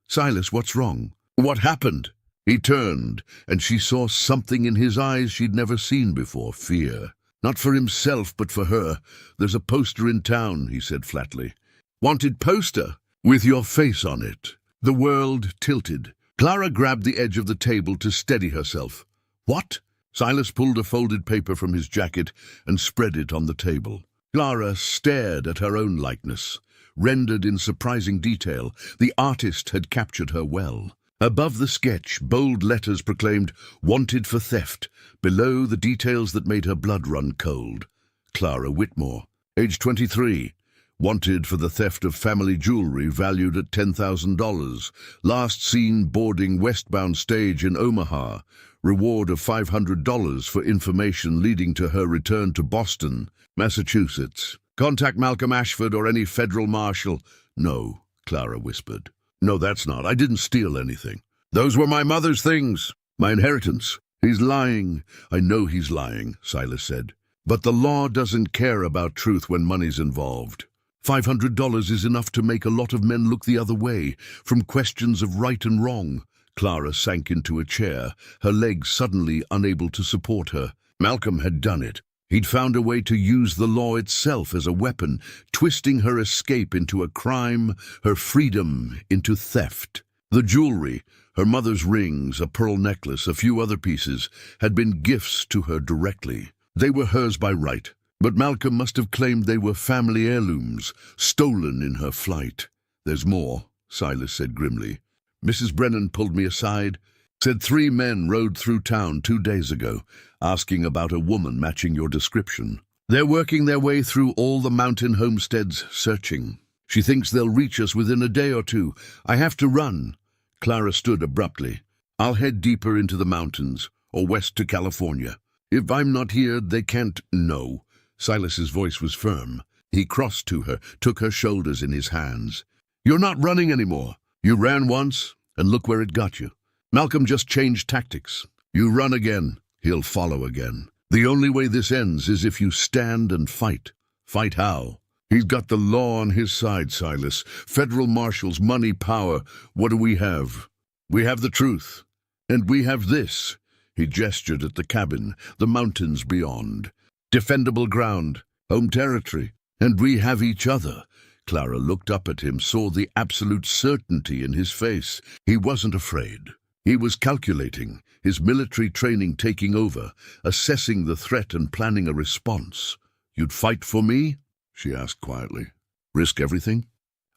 "Silas, what's wrong? What happened?" He turned, and she saw something in his eyes she'd never seen before, fear. "Not for himself, but for her. There's a poster in town," he said flatly. "Wanted poster? With your face on it." The world tilted. Clara grabbed the edge of the table to steady herself. "What?" Silas pulled a folded paper from his jacket and spread it on the table. Clara stared at her own likeness, rendered in surprising detail. The artist had captured her well. Above the sketch, bold letters proclaimed, "Wanted for theft." Below, the details that made her blood run cold. Clara Whitmore, age 23. Wanted for the theft of family jewelry valued at $10,000. Last seen boarding westbound stage in Omaha. Reward of $500 for information leading to her return to Boston, Massachusetts. Contact Malcolm Ashford or any federal marshal. "No," Clara whispered. "No, that's not. I didn't steal anything. Those were my mother's things. My inheritance." "He's lying." "I know he's lying," Silas said. "But the law doesn't care about truth when money's involved. $500 is enough to make a lot of men look the other way, from questions of right and wrong." Clara sank into a chair, her legs suddenly unable to support her. Malcolm had done it. He'd found a way to use the law itself as a weapon, twisting her escape into a crime, her freedom into theft. The jewelry, her mother's rings, a pearl necklace, a few other pieces, had been gifts to her directly. They were hers by right, but Malcolm must have claimed they were family heirlooms, stolen in her flight. "There's more," Silas said grimly. "Mrs. Brennan pulled me aside, said 3 men rode through town 2 days ago, asking about a woman matching your description. They're working their way through all the mountain homesteads, searching. She thinks they'll reach us within a day or 2. I have to run." Clara stood abruptly. "I'll head deeper into the mountains, or west to California. If I'm not here, they can't." "No." Silas's voice was firm. He crossed to her, took her shoulders in his hands. "You're not running anymore. You ran once, and look where it got you. Malcolm just changed tactics. You run again, he'll follow again. The only way this ends is if you stand and fight. Fight how? He's got the law on his side, Silas. Federal marshals, money, power. What do we have? We have the truth. And we have this." He gestured at the cabin, the mountains beyond. "Defendable ground, home territory. And we have each other. Clara looked up at him, saw the absolute certainty in his face. He wasn't afraid. He was calculating, his military training taking over, assessing the threat and planning a response. "You'd fight for me?" she asked quietly. "Risk everything?"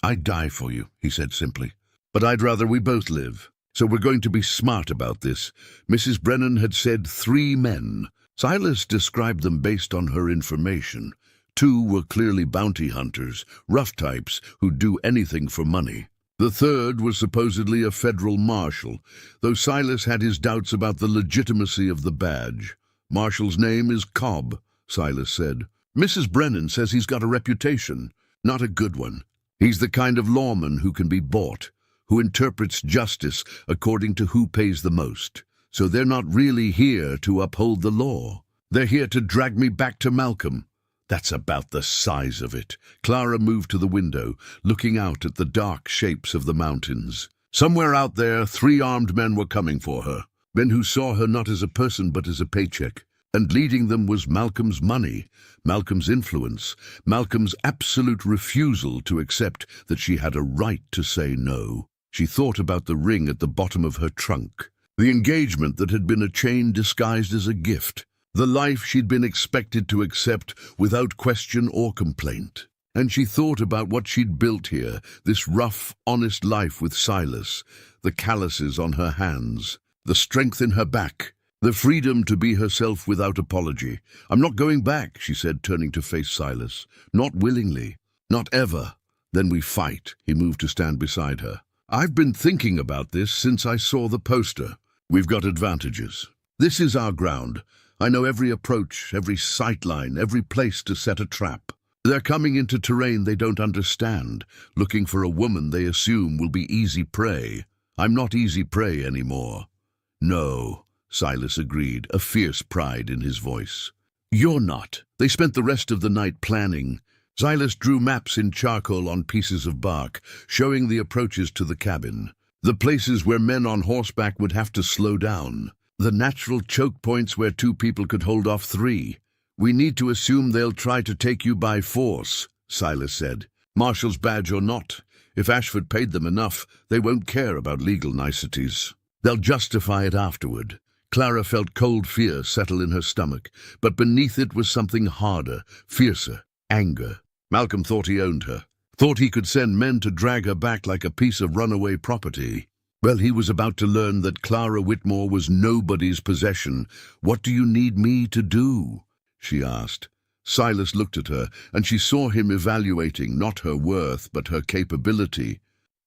"I'd die for you," he said simply. "But I'd rather we both live. So we're going to be smart about this." Mrs. Brennan had said 3 men. Silas described them based on her information. 2 were clearly bounty hunters, rough types who'd do anything for money. The 3rd was supposedly a federal marshal, though Silas had his doubts about the legitimacy of the badge. "Marshal's name is Cobb," Silas said. "Mrs. Brennan says he's got a reputation. Not a good one. He's the kind of lawman who can be bought, who interprets justice according to who pays the most. So they're not really here to uphold the law. They're here to drag me back to Malcolm." "That's about the size of it." Clara moved to the window, looking out at the dark shapes of the mountains. Somewhere out there, 3 armed men were coming for her. Men who saw her not as a person but as a paycheck. And leading them was Malcolm's money, Malcolm's influence, Malcolm's absolute refusal to accept that she had a right to say no. She thought about the ring at the bottom of her trunk, the engagement that had been a chain disguised as a gift, the life she'd been expected to accept without question or complaint. And she thought about what she'd built here, this rough, honest life with Silas, the calluses on her hands, the strength in her back, the freedom to be herself without apology. "I'm not going back," she said, turning to face Silas. "Not willingly. Not ever. Then we fight." He moved to stand beside her. "I've been thinking about this since I saw the poster. We've got advantages. This is our ground. I know every approach, every sightline, every place to set a trap. They're coming into terrain they don't understand, looking for a woman they assume will be easy prey. I'm not easy prey anymore." "No," Silas agreed, a fierce pride in his voice. "You're not." They spent the rest of the night planning. Silas drew maps in charcoal on pieces of bark, showing the approaches to the cabin, the places where men on horseback would have to slow down, the natural choke points where 2 people could hold off 3. "We need to assume they'll try to take you by force," Silas said. "Marshal's badge or not. If Ashford paid them enough, they won't care about legal niceties. They'll justify it afterward." Clara felt cold fear settle in her stomach, but beneath it was something harder, fiercer, anger. Malcolm thought he owned her, thought he could send men to drag her back like a piece of runaway property. Well, he was about to learn that Clara Whitmore was nobody's possession. "What do you need me to do?" she asked. Silas looked at her, and she saw him evaluating not her worth, but her capability.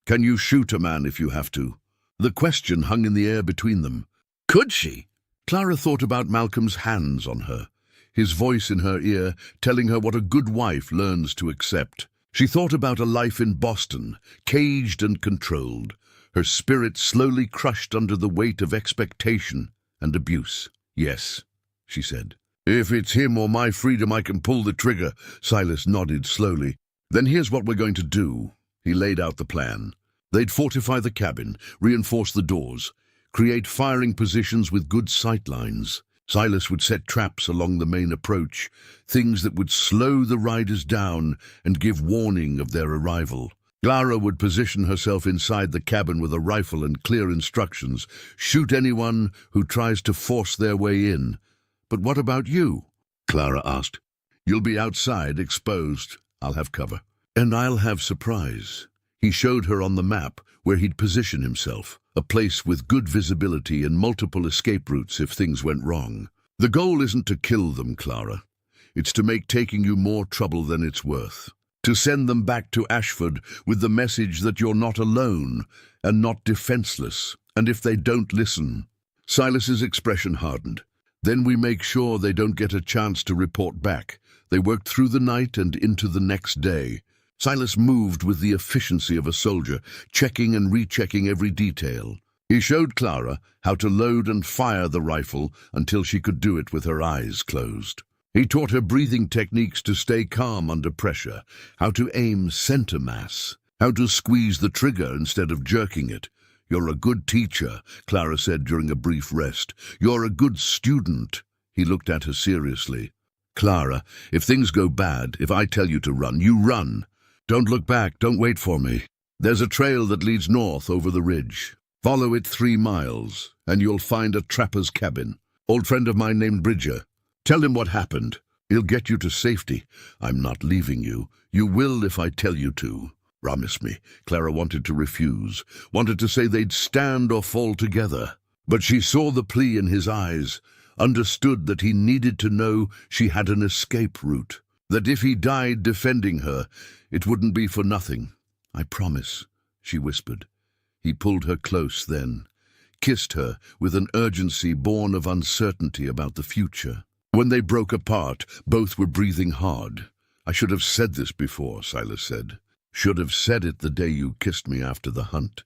"Can you shoot a man if you have to?" The question hung in the air between them. Could she? Clara thought about Malcolm's hands on her, his voice in her ear telling her what a good wife learns to accept. She thought about a life in Boston, caged and controlled, her spirit slowly crushed under the weight of expectation and abuse. "Yes," she said. "If it's him or my freedom, I can pull the trigger." Silas nodded slowly. "Then here's what we're going to do." He laid out the plan. They'd fortify the cabin, reinforce the doors, create firing positions with good sight lines. Silas would set traps along the main approach, things that would slow the riders down and give warning of their arrival. Clara would position herself inside the cabin with a rifle and clear instructions. "Shoot anyone who tries to force their way in." "But what about you?" Clara asked. "You'll be outside, exposed. I'll have cover. And I'll have surprise." He showed her on the map where he'd position himself, a place with good visibility and multiple escape routes if things went wrong. "The goal isn't to kill them, Clara. It's to make taking you more trouble than it's worth. To send them back to Ashford with the message that you're not alone and not defenseless. And if they don't listen..." Silas's expression hardened. "Then we make sure they don't get a chance to report back. They worked through the night and into the next day." Silas moved with the efficiency of a soldier, checking and rechecking every detail. He showed Clara how to load and fire the rifle until she could do it with her eyes closed. He taught her breathing techniques to stay calm under pressure, how to aim center mass, how to squeeze the trigger instead of jerking it. "You're a good teacher," Clara said during a brief rest. "You're a good student." He looked at her seriously. Clara, if things go bad, if I tell you to run, you run. Don't look back, don't wait for me. There's a trail that leads north over the ridge. Follow it 3 miles, and you'll find a trapper's cabin. Old friend of mine named Bridger. Tell him what happened. He'll get you to safety. I'm not leaving you. You will if I tell you to. Promise me. Clara wanted to refuse, wanted to say they'd stand or fall together. But she saw the plea in his eyes, understood that he needed to know she had an escape route, that if he died defending her, it wouldn't be for nothing. I promise, she whispered. He pulled her close then, kissed her with an urgency born of uncertainty about the future. When they broke apart, both were breathing hard. I should have said this before, Silas said. Should have said it the day you kissed me after the hunt.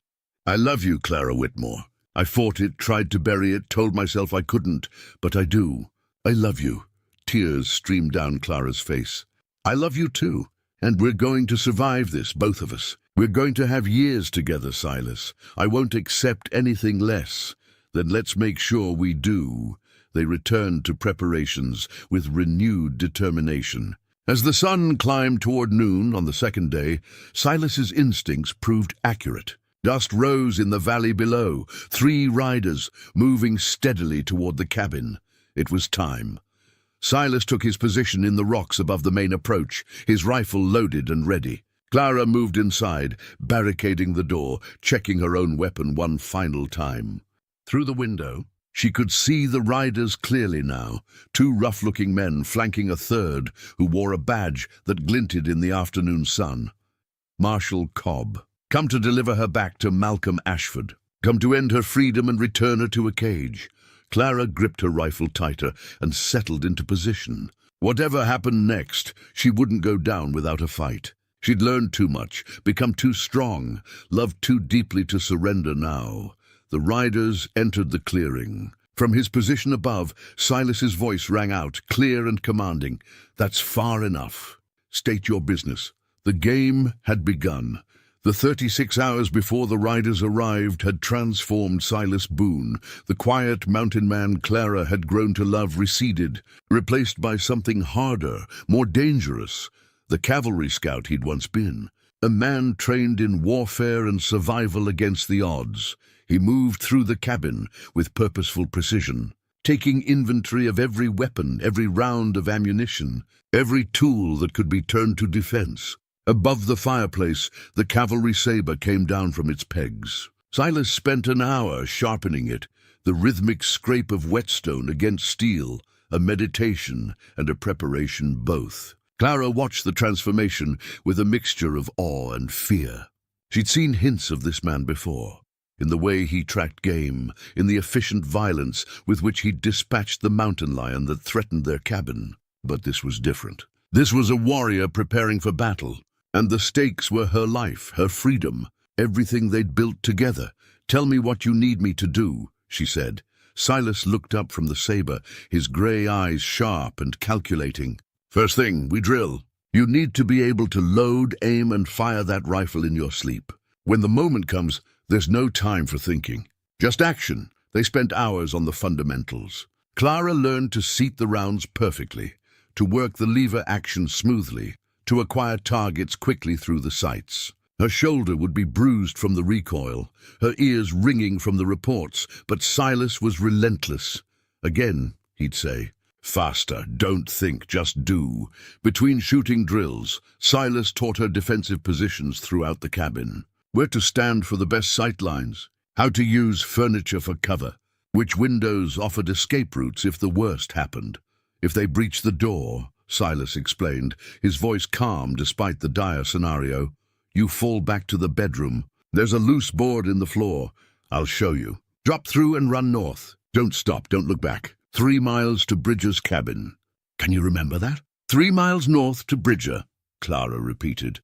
I love you, Clara Whitmore. I fought it, tried to bury it, told myself I couldn't, but I do. I love you. Tears streamed down Clara's face. I love you too, and we're going to survive this, both of us. We're going to have years together, Silas. I won't accept anything less. Then let's make sure we do. They returned to preparations with renewed determination. As the sun climbed toward noon on the second day, Silas's instincts proved accurate. Dust rose in the valley below, 3 riders moving steadily toward the cabin. It was time. Silas took his position in the rocks above the main approach, his rifle loaded and ready. Clara moved inside, barricading the door, checking her own weapon one final time. Through the window, she could see the riders clearly now, 2 rough-looking men flanking a third who wore a badge that glinted in the afternoon sun. Marshal Cobb. Come to deliver her back to Malcolm Ashford. Come to end her freedom and return her to a cage. Clara gripped her rifle tighter and settled into position. Whatever happened next, she wouldn't go down without a fight. She'd learned too much, become too strong, loved too deeply to surrender now. The riders entered the clearing. From his position above, Silas's voice rang out, clear and commanding. That's far enough. State your business. The game had begun. The 36 hours before the riders arrived had transformed Silas Boone. The quiet mountain man Clara had grown to love receded, replaced by something harder, more dangerous. The cavalry scout he'd once been. A man trained in warfare and survival against the odds. He moved through the cabin with purposeful precision, taking inventory of every weapon, every round of ammunition, every tool that could be turned to defense. Above the fireplace, the cavalry saber came down from its pegs. Silas spent an hour sharpening it, the rhythmic scrape of whetstone against steel, a meditation and a preparation both. Clara watched the transformation with a mixture of awe and fear. She'd seen hints of this man before, in the way he tracked game, in the efficient violence with which he dispatched the mountain lion that threatened their cabin. But this was different. This was a warrior preparing for battle. And the stakes were her life, her freedom, everything they'd built together. Tell me what you need me to do, she said. Silas looked up from the saber, his grey eyes sharp and calculating. First thing, we drill. You need to be able to load, aim, and fire that rifle in your sleep. When the moment comes, there's no time for thinking. Just action. They spent hours on the fundamentals. Clara learned to seat the rounds perfectly, to work the lever action smoothly, to acquire targets quickly through the sights. Her shoulder would be bruised from the recoil, her ears ringing from the reports, but Silas was relentless. Again, he'd say, faster, don't think, just do. Between shooting drills, Silas taught her defensive positions throughout the cabin. Where to stand for the best sight lines, how to use furniture for cover, which windows offered escape routes if the worst happened. If they breached the door, Silas explained, his voice calm despite the dire scenario. You fall back to the bedroom. There's a loose board in the floor. I'll show you. Drop through and run north. Don't stop, don't look back. 3 miles to Bridger's cabin. Can you remember that? 3 miles north to Bridger, Clara repeated.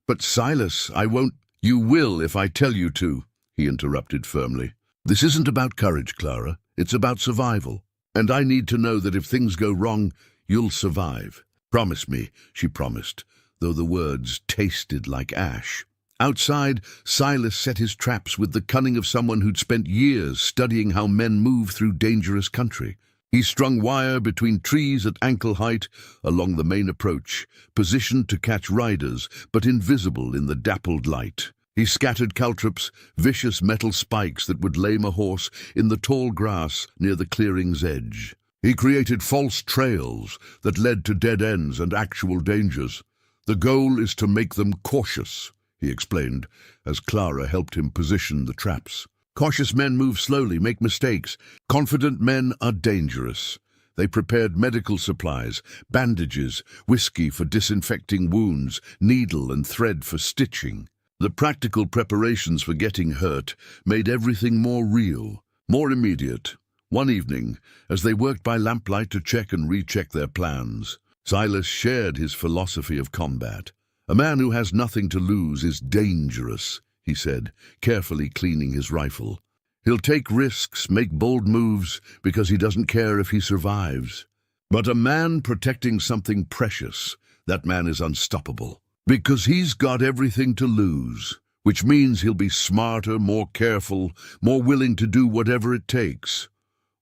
But Silas, I won't. You will if I tell you to, he interrupted firmly. This isn't about courage, Clara. It's about survival. And I need to know that if things go wrong, you'll survive. Promise me, she promised, though the words tasted like ash. Outside, Silas set his traps with the cunning of someone who'd spent years studying how men move through dangerous country. He strung wire between trees at ankle height along the main approach, positioned to catch riders, but invisible in the dappled light. He scattered caltrops, vicious metal spikes that would lame a horse, in the tall grass near the clearing's edge. He created false trails that led to dead ends and actual dangers. The goal is to make them cautious, he explained, as Clara helped him position the traps. Cautious men move slowly, make mistakes. Confident men are dangerous. They prepared medical supplies, bandages, whiskey for disinfecting wounds, needle and thread for stitching. The practical preparations for getting hurt made everything more real, more immediate. One evening, as they worked by lamplight to check and recheck their plans, Silas shared his philosophy of combat. A man who has nothing to lose is dangerous, he said, carefully cleaning his rifle. He'll take risks, make bold moves, because he doesn't care if he survives. But a man protecting something precious, that man is unstoppable. Because he's got everything to lose, which means he'll be smarter, more careful, more willing to do whatever it takes.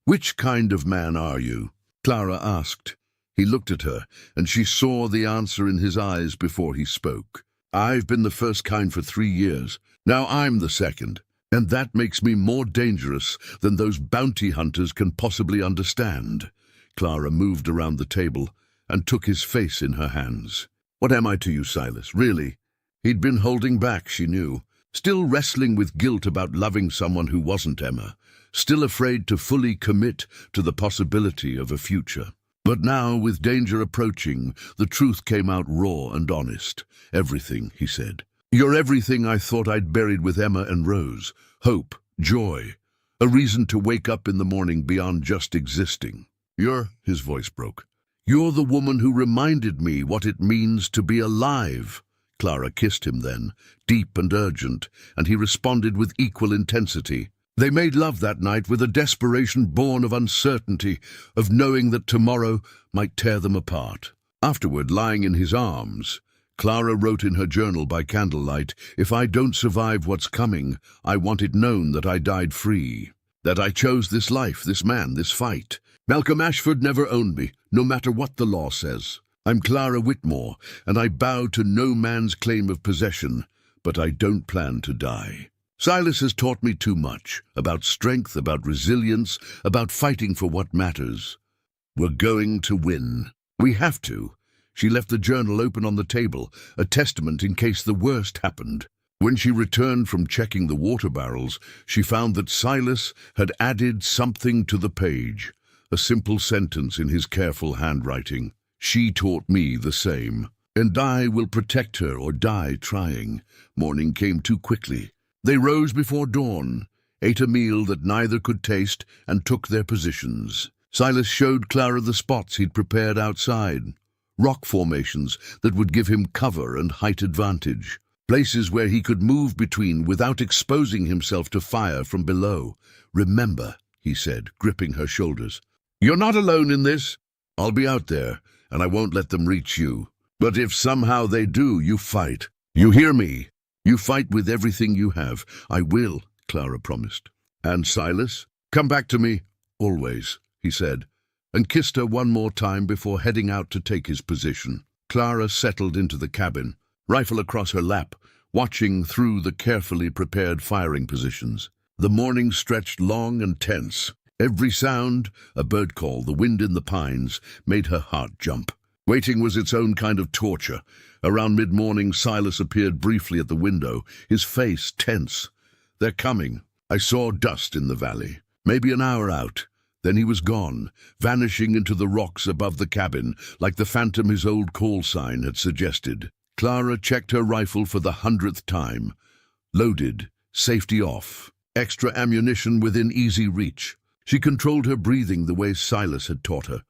Which kind of man are you? Clara asked. He looked at her, and she saw the answer in his eyes before he spoke. I've been the first kind for 3 years. Now I'm the second, and that makes me more dangerous than those bounty hunters can possibly understand. Clara moved around the table and took his face in her hands. What am I to you, Silas, really? He'd been holding back, she knew, still wrestling with guilt about loving someone who wasn't Emma, still afraid to fully commit to the possibility of a future. But now, with danger approaching, the truth came out raw and honest. Everything, he said. You're everything I thought I'd buried with Emma and Rose. Hope, joy, a reason to wake up in the morning beyond just existing. His voice broke. You're the woman who reminded me what it means to be alive. Clara kissed him then, deep and urgent, and he responded with equal intensity. They made love that night with a desperation born of uncertainty, of knowing that tomorrow might tear them apart. Afterward, lying in his arms, Clara wrote in her journal by candlelight, "If I don't survive what's coming, I want it known that I died free, that I chose this life, this man, this fight. Malcolm Ashford never owned me, no matter what the law says. I'm Clara Whitmore, and I bow to no man's claim of possession, but I don't plan to die." Silas has taught me too much, about strength, about resilience, about fighting for what matters. We're going to win. We have to. She left the journal open on the table, a testament in case the worst happened. When she returned from checking the water barrels, she found that Silas had added something to the page, a simple sentence in his careful handwriting. She taught me the same, and I will protect her or die trying. Morning came too quickly. They rose before dawn, ate a meal that neither could taste, and took their positions. Silas showed Clara the spots he'd prepared outside, rock formations that would give him cover and height advantage, places where he could move between without exposing himself to fire from below. "Remember," he said, gripping her shoulders, "you're not alone in this. I'll be out there, and I won't let them reach you. But if somehow they do, you fight. You hear me? You fight with everything you have." "I will," Clara promised. "And Silas, come back to me, always," he said, and kissed her one more time before heading out to take his position. Clara settled into the cabin, rifle across her lap, watching through the carefully prepared firing positions. The morning stretched long and tense. Every sound, a bird call, the wind in the pines, made her heart jump. Waiting was its own kind of torture. Around mid-morning, Silas appeared briefly at the window, his face tense. "They're coming. I saw dust in the valley. Maybe an hour out." Then he was gone, vanishing into the rocks above the cabin, like the phantom his old call sign had suggested. Clara checked her rifle for the 100th time. Loaded, safety off, extra ammunition within easy reach. She controlled her breathing the way Silas had taught her,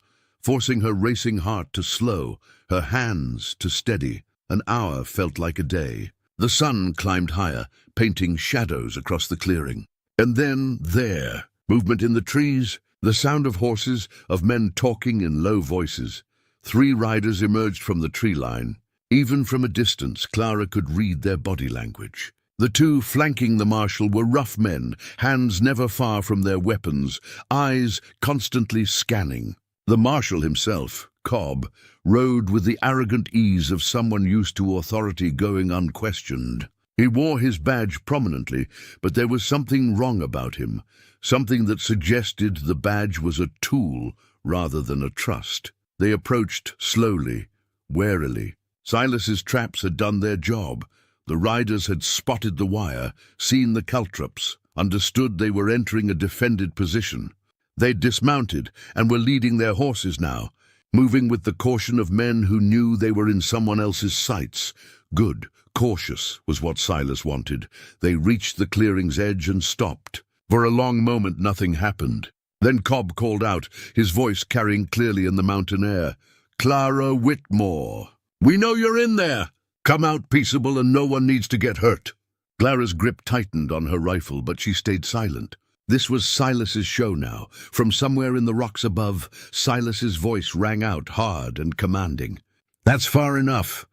forcing her racing heart to slow, her hands to steady. An hour felt like a day. The sun climbed higher, painting shadows across the clearing. And then there, movement in the trees, the sound of horses, of men talking in low voices. 3 riders emerged from the tree line. Even from a distance, Clara could read their body language. The two flanking the marshal were rough men, hands never far from their weapons, eyes constantly scanning. The marshal himself, Cobb, rode with the arrogant ease of someone used to authority going unquestioned. He wore his badge prominently, but there was something wrong about him, something that suggested the badge was a tool rather than a trust. They approached slowly, warily. Silas's traps had done their job. The riders had spotted the wire, seen the caltrops, understood they were entering a defended position. They'd dismounted and were leading their horses now, moving with the caution of men who knew they were in someone else's sights. Good, cautious was what Silas wanted. They reached the clearing's edge and stopped. For a long moment nothing happened. Then Cobb called out, his voice carrying clearly in the mountain air. "Clara Whitmore! We know you're in there! Come out peaceable and no one needs to get hurt." Clara's grip tightened on her rifle, but she stayed silent. This was Silas's show now. From somewhere in the rocks above, Silas's voice rang out, hard and commanding. "That's far enough.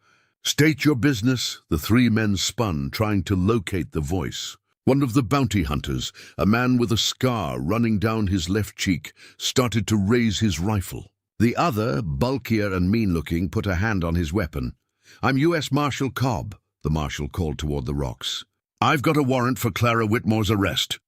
State your business." The three men spun, trying to locate the voice. One of the bounty hunters, a man with a scar running down his left cheek, started to raise his rifle. The other, bulkier and mean-looking, put a hand on his weapon. "I'm U.S. Marshal Cobb," the marshal called toward the rocks. "I've got a warrant for Clara Whitmore's arrest.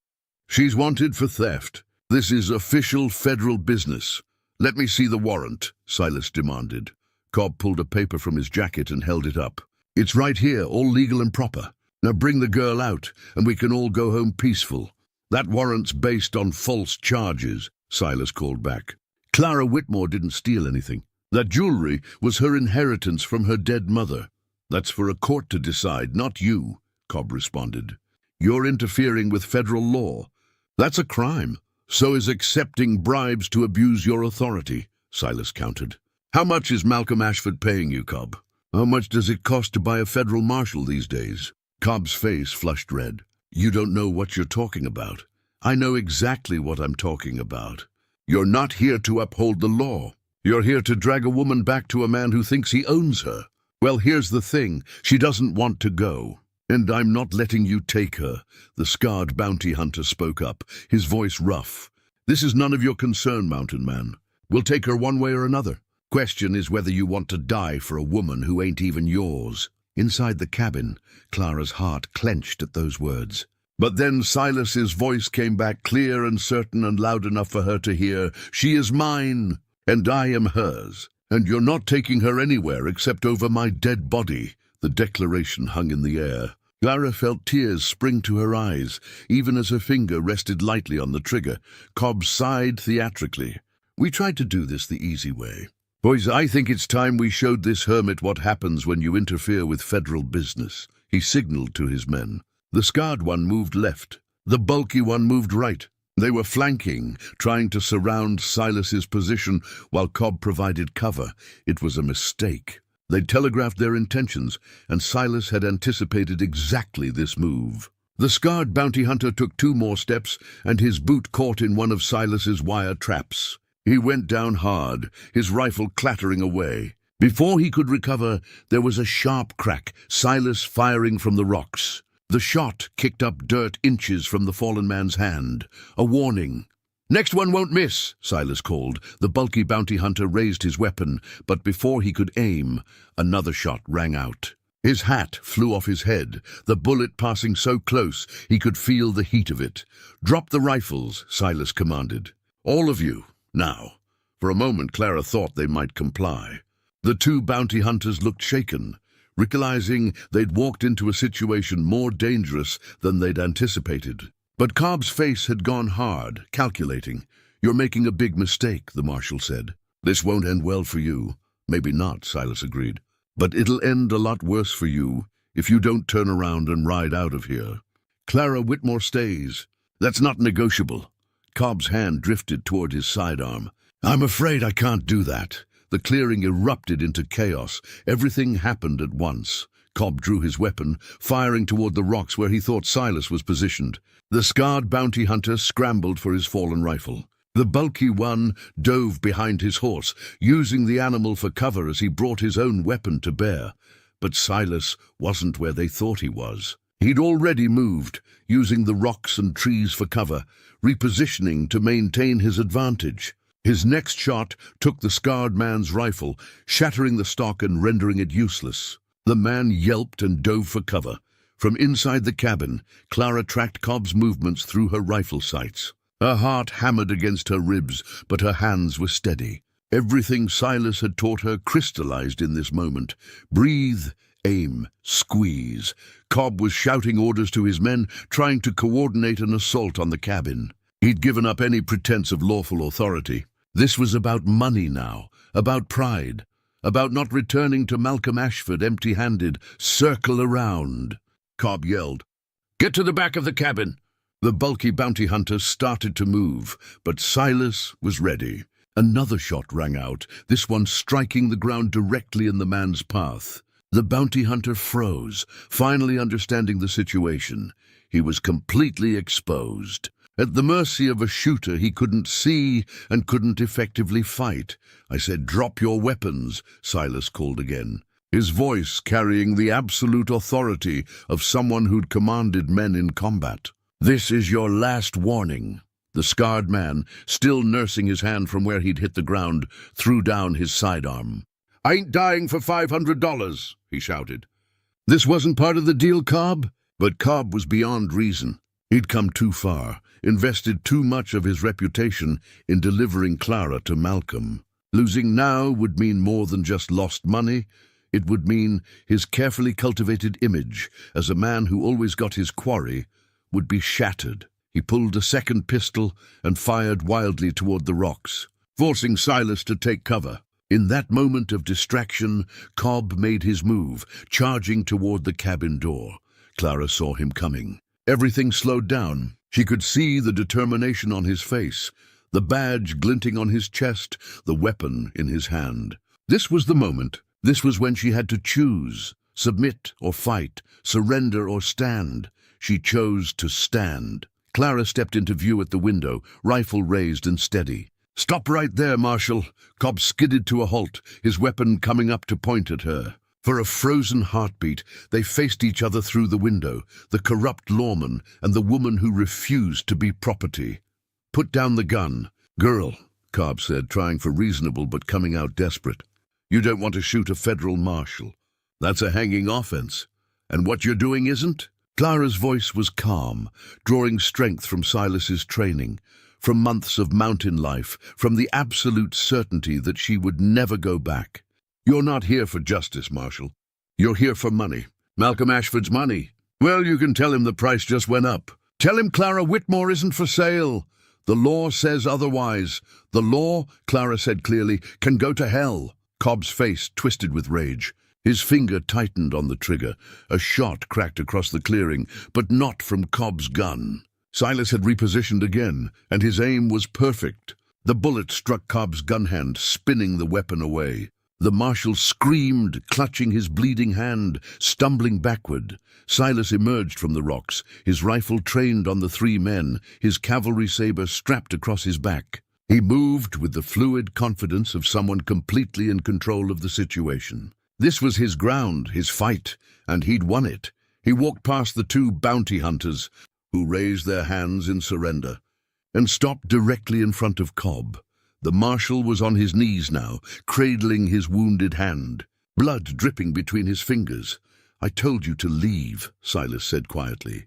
She's wanted for theft. This is official federal business." "Let me see the warrant," Silas demanded. Cobb pulled a paper from his jacket and held it up. "It's right here, all legal and proper. Now bring the girl out, and we can all go home peaceful." "That warrant's based on false charges," Silas called back. "Clara Whitmore didn't steal anything. That jewelry was her inheritance from her dead mother." "That's for a court to decide, not you," Cobb responded. "You're interfering with federal law. That's a crime. So is accepting bribes to abuse your authority," Silas countered. "How much is Malcolm Ashford paying you, Cobb? How much does it cost to buy a federal marshal these days?" Cobb's face flushed red. "You don't know what you're talking about." "I know exactly what I'm talking about. You're not here to uphold the law. You're here to drag a woman back to a man who thinks he owns her. Well, here's the thing. She doesn't want to go. And I'm not letting you take her," the scarred bounty hunter spoke up, his voice rough. "This is none of your concern, mountain man. We'll take her one way or another. Question is whether you want to die for a woman who ain't even yours." Inside the cabin, Clara's heart clenched at those words. But then Silas's voice came back clear and certain and loud enough for her to hear. "She is mine, and I am hers. And you're not taking her anywhere except over my dead body." The declaration hung in the air. Clara felt tears spring to her eyes, even as her finger rested lightly on the trigger. Cobb sighed theatrically. "We tried to do this the easy way. Boys, I think it's time we showed this hermit what happens when you interfere with federal business." He signaled to his men. The scarred one moved left. The bulky one moved right. They were flanking, trying to surround Silas's position while Cobb provided cover. It was a mistake. They'd telegraphed their intentions, and Silas had anticipated exactly this move. The scarred bounty hunter took 2 more steps, and his boot caught in one of Silas's wire traps. He went down hard, his rifle clattering away. Before he could recover, there was a sharp crack, Silas firing from the rocks. The shot kicked up dirt inches from the fallen man's hand. A warning. "Next one won't miss," Silas called. The bulky bounty hunter raised his weapon, but before he could aim, another shot rang out. His hat flew off his head, the bullet passing so close he could feel the heat of it. "Drop the rifles," Silas commanded. "All of you, now." For a moment Clara thought they might comply. The 2 bounty hunters looked shaken, realizing they'd walked into a situation more dangerous than they'd anticipated. But Cobb's face had gone hard, calculating. "You're making a big mistake," the marshal said. "This won't end well for you." "Maybe not," Silas agreed. "But it'll end a lot worse for you if you don't turn around and ride out of here. Clara Whitmore stays. That's not negotiable." Cobb's hand drifted toward his sidearm. "I'm afraid I can't do that." The clearing erupted into chaos. Everything happened at once. Cobb drew his weapon, firing toward the rocks where he thought Silas was positioned. The scarred bounty hunter scrambled for his fallen rifle. The bulky one dove behind his horse, using the animal for cover as he brought his own weapon to bear. But Silas wasn't where they thought he was. He'd already moved, using the rocks and trees for cover, repositioning to maintain his advantage. His next shot took the scarred man's rifle, shattering the stock and rendering it useless. The man yelped and dove for cover. From inside the cabin, Clara tracked Cobb's movements through her rifle sights. Her heart hammered against her ribs, but her hands were steady. Everything Silas had taught her crystallized in this moment. Breathe, aim, squeeze. Cobb was shouting orders to his men, trying to coordinate an assault on the cabin. He'd given up any pretense of lawful authority. This was about money now, about pride, about not returning to Malcolm Ashford empty-handed. Circle around. Cobb yelled, "Get to the back of the cabin!" The bulky bounty hunter started to move, but Silas was ready. Another shot rang out, this one striking the ground directly in the man's path. The bounty hunter froze, finally understanding the situation. He was completely exposed. At the mercy of a shooter he couldn't see and couldn't effectively fight. "I said, drop your weapons," Silas called again, his voice carrying the absolute authority of someone who'd commanded men in combat. "This is your last warning." The scarred man, still nursing his hand from where he'd hit the ground, threw down his sidearm. "I ain't dying for $500, he shouted. This wasn't part of the deal, Cobb? But Cobb was beyond reason. He'd come too far, invested too much of his reputation in delivering Clara to Malcolm. Losing now would mean more than just lost money. It would mean his carefully cultivated image as a man who always got his quarry would be shattered. He pulled a second pistol and fired wildly toward the rocks, forcing Silas to take cover. In that moment of distraction, Cobb made his move, charging toward the cabin door. Clara saw him coming. Everything slowed down. She could see the determination on his face, the badge glinting on his chest, the weapon in his hand. This was the moment. This was when she had to choose, submit or fight, surrender or stand. She chose to stand. Clara stepped into view at the window, rifle raised and steady. "Stop right there, Marshal." Cobb skidded to a halt, his weapon coming up to point at her. For a frozen heartbeat, they faced each other through the window, the corrupt lawman and the woman who refused to be property. "Put down the gun." "Girl," Cobb said, trying for reasonable but coming out desperate. "You don't want to shoot a federal marshal. That's a hanging offense. And what you're doing isn't?" Clara's voice was calm, drawing strength from Silas's training, from months of mountain life, from the absolute certainty that she would never go back. "You're not here for justice, Marshal. You're here for money. Malcolm Ashford's money. Well, you can tell him the price just went up. Tell him Clara Whitmore isn't for sale. The law says otherwise. The law," Clara said clearly, "can go to hell." Cobb's face twisted with rage. His finger tightened on the trigger. A shot cracked across the clearing, but not from Cobb's gun. Silas had repositioned again, and his aim was perfect. The bullet struck Cobb's gun hand, spinning the weapon away. The marshal screamed, clutching his bleeding hand, stumbling backward. Silas emerged from the rocks, his rifle trained on the three men, his cavalry saber strapped across his back. He moved with the fluid confidence of someone completely in control of the situation. This was his ground, his fight, and he'd won it. He walked past the two bounty hunters, who raised their hands in surrender, and stopped directly in front of Cobb. The marshal was on his knees now, cradling his wounded hand, blood dripping between his fingers. "I told you to leave," Silas said quietly.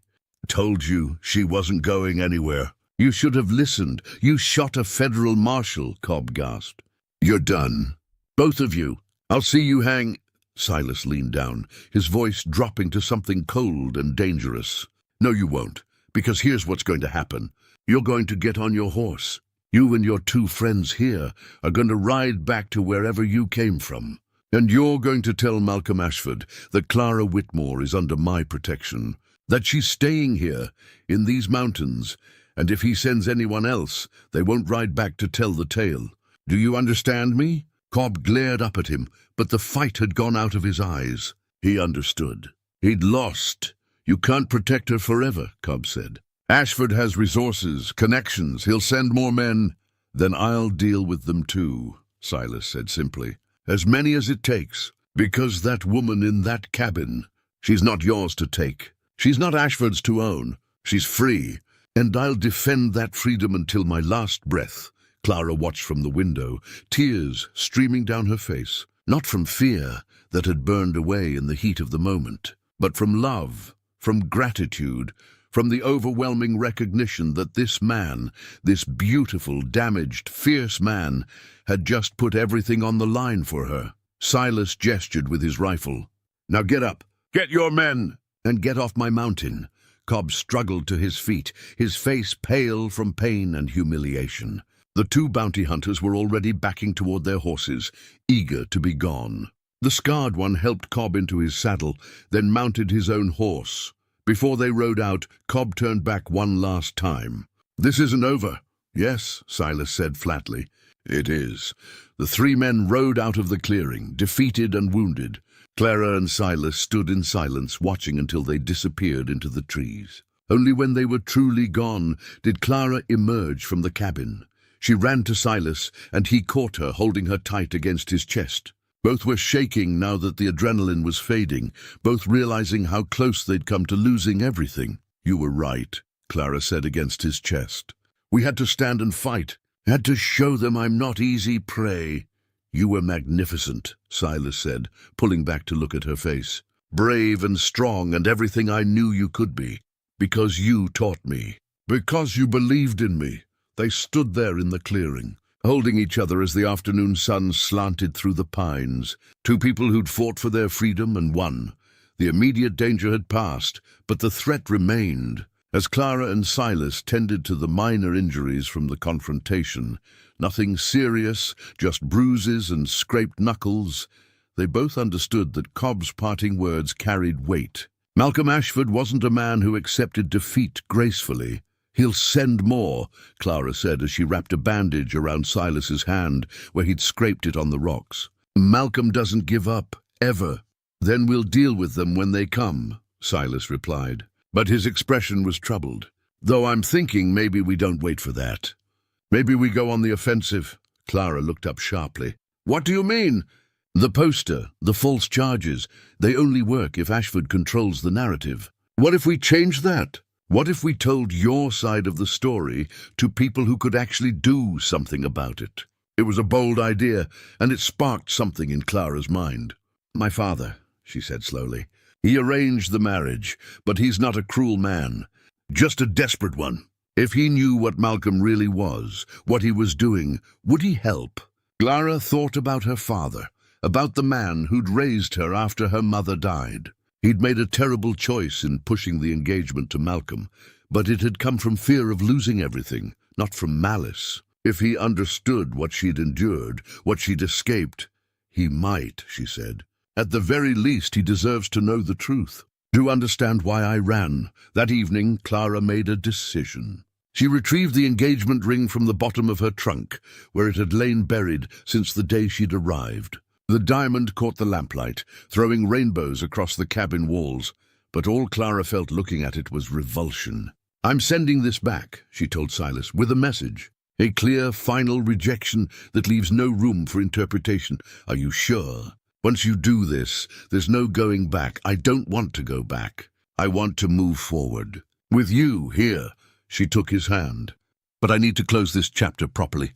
"Told you she wasn't going anywhere." "You should have listened. You shot a federal marshal," Cobb gasped. "You're done. Both of you. I'll see you hang—" Silas leaned down, his voice dropping to something cold and dangerous. "No, you won't, because here's what's going to happen. You're going to get on your horse. You and your two friends here are going to ride back to wherever you came from. And you're going to tell Malcolm Ashford that Clara Whitmore is under my protection, that she's staying here, in these mountains, and if he sends anyone else, they won't ride back to tell the tale. Do you understand me?" Cobb glared up at him, but the fight had gone out of his eyes. He understood. He'd lost. "You can't protect her forever," Cobb said. "Ashford has resources, connections. He'll send more men." "Then I'll deal with them too," Silas said simply. "As many as it takes, because that woman in that cabin, she's not yours to take. She's not Ashford's to own. She's free, and I'll defend that freedom until my last breath." Clara watched from the window, tears streaming down her face, not from fear that had burned away in the heat of the moment, but from love, from gratitude, from the overwhelming recognition that this man, this beautiful, damaged, fierce man, had just put everything on the line for her. Silas gestured with his rifle. "Now get up, get your men, and get off my mountain." Cobb struggled to his feet, his face pale from pain and humiliation. The two bounty hunters were already backing toward their horses, eager to be gone. The scarred one helped Cobb into his saddle, then mounted his own horse. Before they rode out, Cobb turned back one last time. "This isn't over." "Yes," Silas said flatly. "It is." The three men rode out of the clearing, defeated and wounded. Clara and Silas stood in silence, watching until they disappeared into the trees. Only when they were truly gone did Clara emerge from the cabin. She ran to Silas, and he caught her, holding her tight against his chest. Both were shaking now that the adrenaline was fading, both realizing how close they'd come to losing everything. "You were right," Clara said against his chest. "We had to stand and fight. Had to show them I'm not easy prey." "You were magnificent," Silas said, pulling back to look at her face. "Brave and strong and everything I knew you could be. Because you taught me. Because you believed in me." They stood there in the clearing, holding each other as the afternoon sun slanted through the pines. Two people who'd fought for their freedom and won. The immediate danger had passed, but the threat remained. As Clara and Silas tended to the minor injuries from the confrontation, nothing serious, just bruises and scraped knuckles, they both understood that Cobb's parting words carried weight. Malcolm Ashford wasn't a man who accepted defeat gracefully. "He'll send more," Clara said as she wrapped a bandage around Silas's hand where he'd scraped it on the rocks. "Malcolm doesn't give up, ever." "Then we'll deal with them when they come," Silas replied. But his expression was troubled. "Though I'm thinking maybe we don't wait for that. Maybe we go on the offensive." Clara looked up sharply. "What do you mean?" "The poster, the false charges, they only work if Ashford controls the narrative. What if we change that? What if we told your side of the story to people who could actually do something about it?" It was a bold idea, and it sparked something in Clara's mind. "My father," she said slowly. "He arranged the marriage, but he's not a cruel man. Just a desperate one. If he knew what Malcolm really was, what he was doing, would he help?" Clara thought about her father, about the man who'd raised her after her mother died. He'd made a terrible choice in pushing the engagement to Malcolm, but it had come from fear of losing everything, not from malice. If he understood what she'd endured, what she'd escaped, he might, she said. At the very least, he deserves to know the truth. To understand why I ran. That evening, Clara made a decision. She retrieved the engagement ring from the bottom of her trunk, where it had lain buried since the day she'd arrived. The diamond caught the lamplight, throwing rainbows across the cabin walls, but all Clara felt looking at it was revulsion. "I'm sending this back," she told Silas, "with a message. A clear, final rejection that leaves no room for interpretation. Are you sure? Once you do this, there's no going back. I don't want to go back. I want to move forward. With you here." She took his hand. "But I need to close this chapter properly.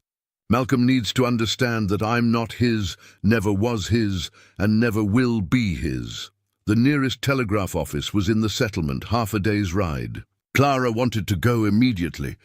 Malcolm needs to understand that I'm not his, never was his, and never will be his." The nearest telegraph office was in the settlement, half a day's ride. Clara wanted to go immediately,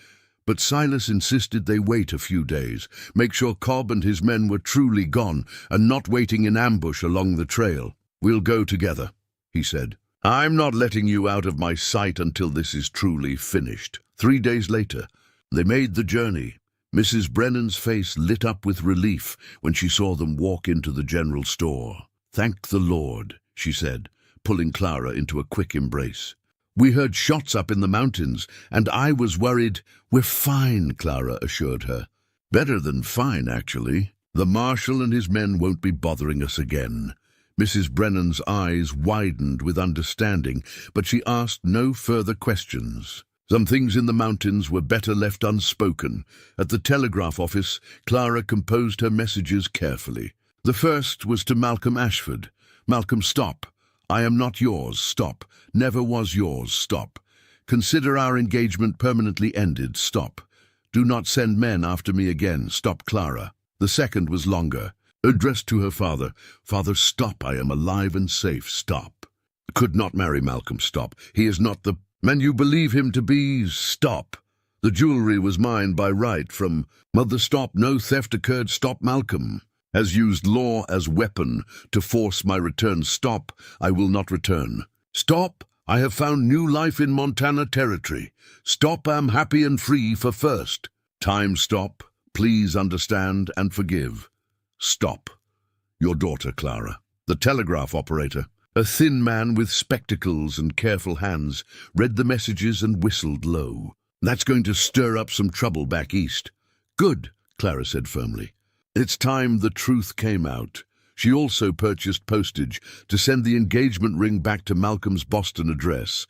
but Silas insisted they wait a few days, make sure Cobb and his men were truly gone and not waiting in ambush along the trail. "We'll go together," he said. "I'm not letting you out of my sight until this is truly finished." 3 days later, they made the journey. Mrs. Brennan's face lit up with relief when she saw them walk into the general store. "Thank the Lord," she said, pulling Clara into a quick embrace. "We heard shots up in the mountains, and I was worried." "We're fine," Clara assured her. "Better than fine, actually. The marshal and his men won't be bothering us again." Mrs. Brennan's eyes widened with understanding, but she asked no further questions. Some things in the mountains were better left unspoken. At the telegraph office, Clara composed her messages carefully. The first was to Malcolm Ashford. "Malcolm, stop. I am not yours, stop. Never was yours, stop. Consider our engagement permanently ended, stop. Do not send men after me again, stop, Clara. The second was longer. Addressed to her father, Father, stop, I am alive and safe, stop. Could not marry Malcolm, stop. He is not the man you believe him to be, stop. The jewelry was mine by right from mother, stop. No theft occurred, stop. Malcolm has used law as weapon to force my return, stop. I will not return. Stop. I have found new life in Montana territory. Stop. I'm happy and free for first. Time, stop. Please understand and forgive. Stop. Your daughter, Clara. The telegraph operator, a thin man with spectacles and careful hands, read the messages and whistled low. That's going to stir up some trouble back east. Good, Clara said firmly. It's time the truth came out. She also purchased postage to send the engagement ring back to Malcolm's Boston address,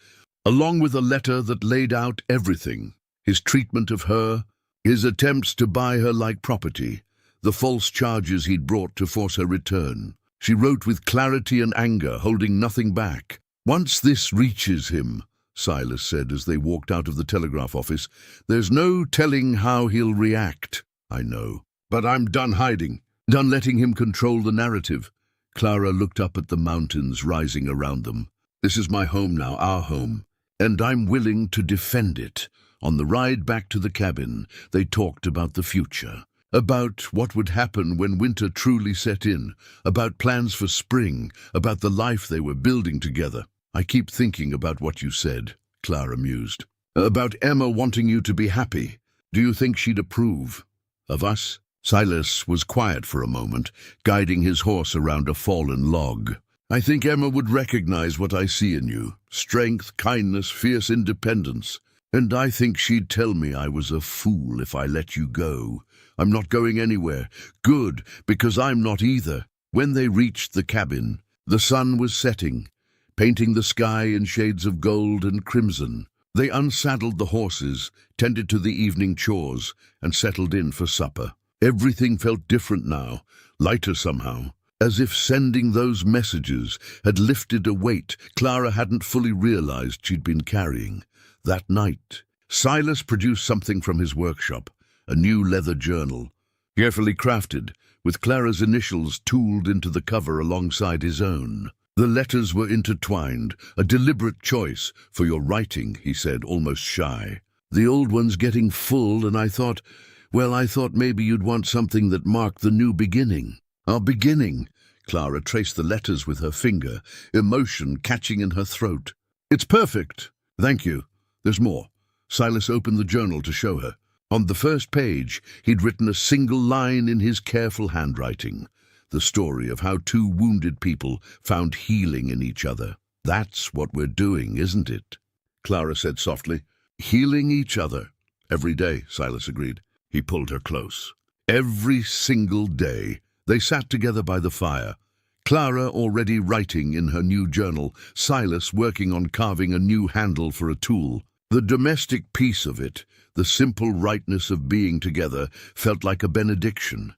along with a letter that laid out everything: his treatment of her, his attempts to buy her like property, the false charges he'd brought to force her return. She wrote with clarity and anger, holding nothing back. Once this reaches him, Silas said as they walked out of the telegraph office, there's no telling how he'll react. I know. But I'm done hiding, done letting him control the narrative. Clara looked up at the mountains rising around them. This is my home now, our home, and I'm willing to defend it. On the ride back to the cabin, they talked about the future, about what would happen when winter truly set in, about plans for spring, about the life they were building together. I keep thinking about what you said, Clara mused. About Emma wanting you to be happy. Do you think she'd approve of us? Silas was quiet for a moment, guiding his horse around a fallen log. I think Emma would recognize what I see in you. Strength, kindness, fierce independence. And I think she'd tell me I was a fool if I let you go. I'm not going anywhere. Good, because I'm not either. When they reached the cabin, the sun was setting, painting the sky in shades of gold and crimson. They unsaddled the horses, tended to the evening chores, and settled in for supper. Everything felt different now, lighter somehow, as if sending those messages had lifted a weight Clara hadn't fully realized she'd been carrying. That night, Silas produced something from his workshop, a new leather journal, carefully crafted, with Clara's initials tooled into the cover alongside his own. The letters were intertwined, a deliberate choice for your writing, he said, almost shy. The old one's getting full, and I thought maybe you'd want something that marked the new beginning. Our beginning. Clara traced the letters with her finger, emotion catching in her throat. It's perfect. Thank you. There's more. Silas opened the journal to show her. On the first page, he'd written a single line in his careful handwriting. The story of how two wounded people found healing in each other. That's what we're doing, isn't it? Clara said softly. Healing each other. Every day, Silas agreed. He pulled her close. Every single day. They sat together by the fire. Clara already writing in her new journal, Silas working on carving a new handle for a tool. The domestic peace of it, the simple rightness of being together, felt like a benediction.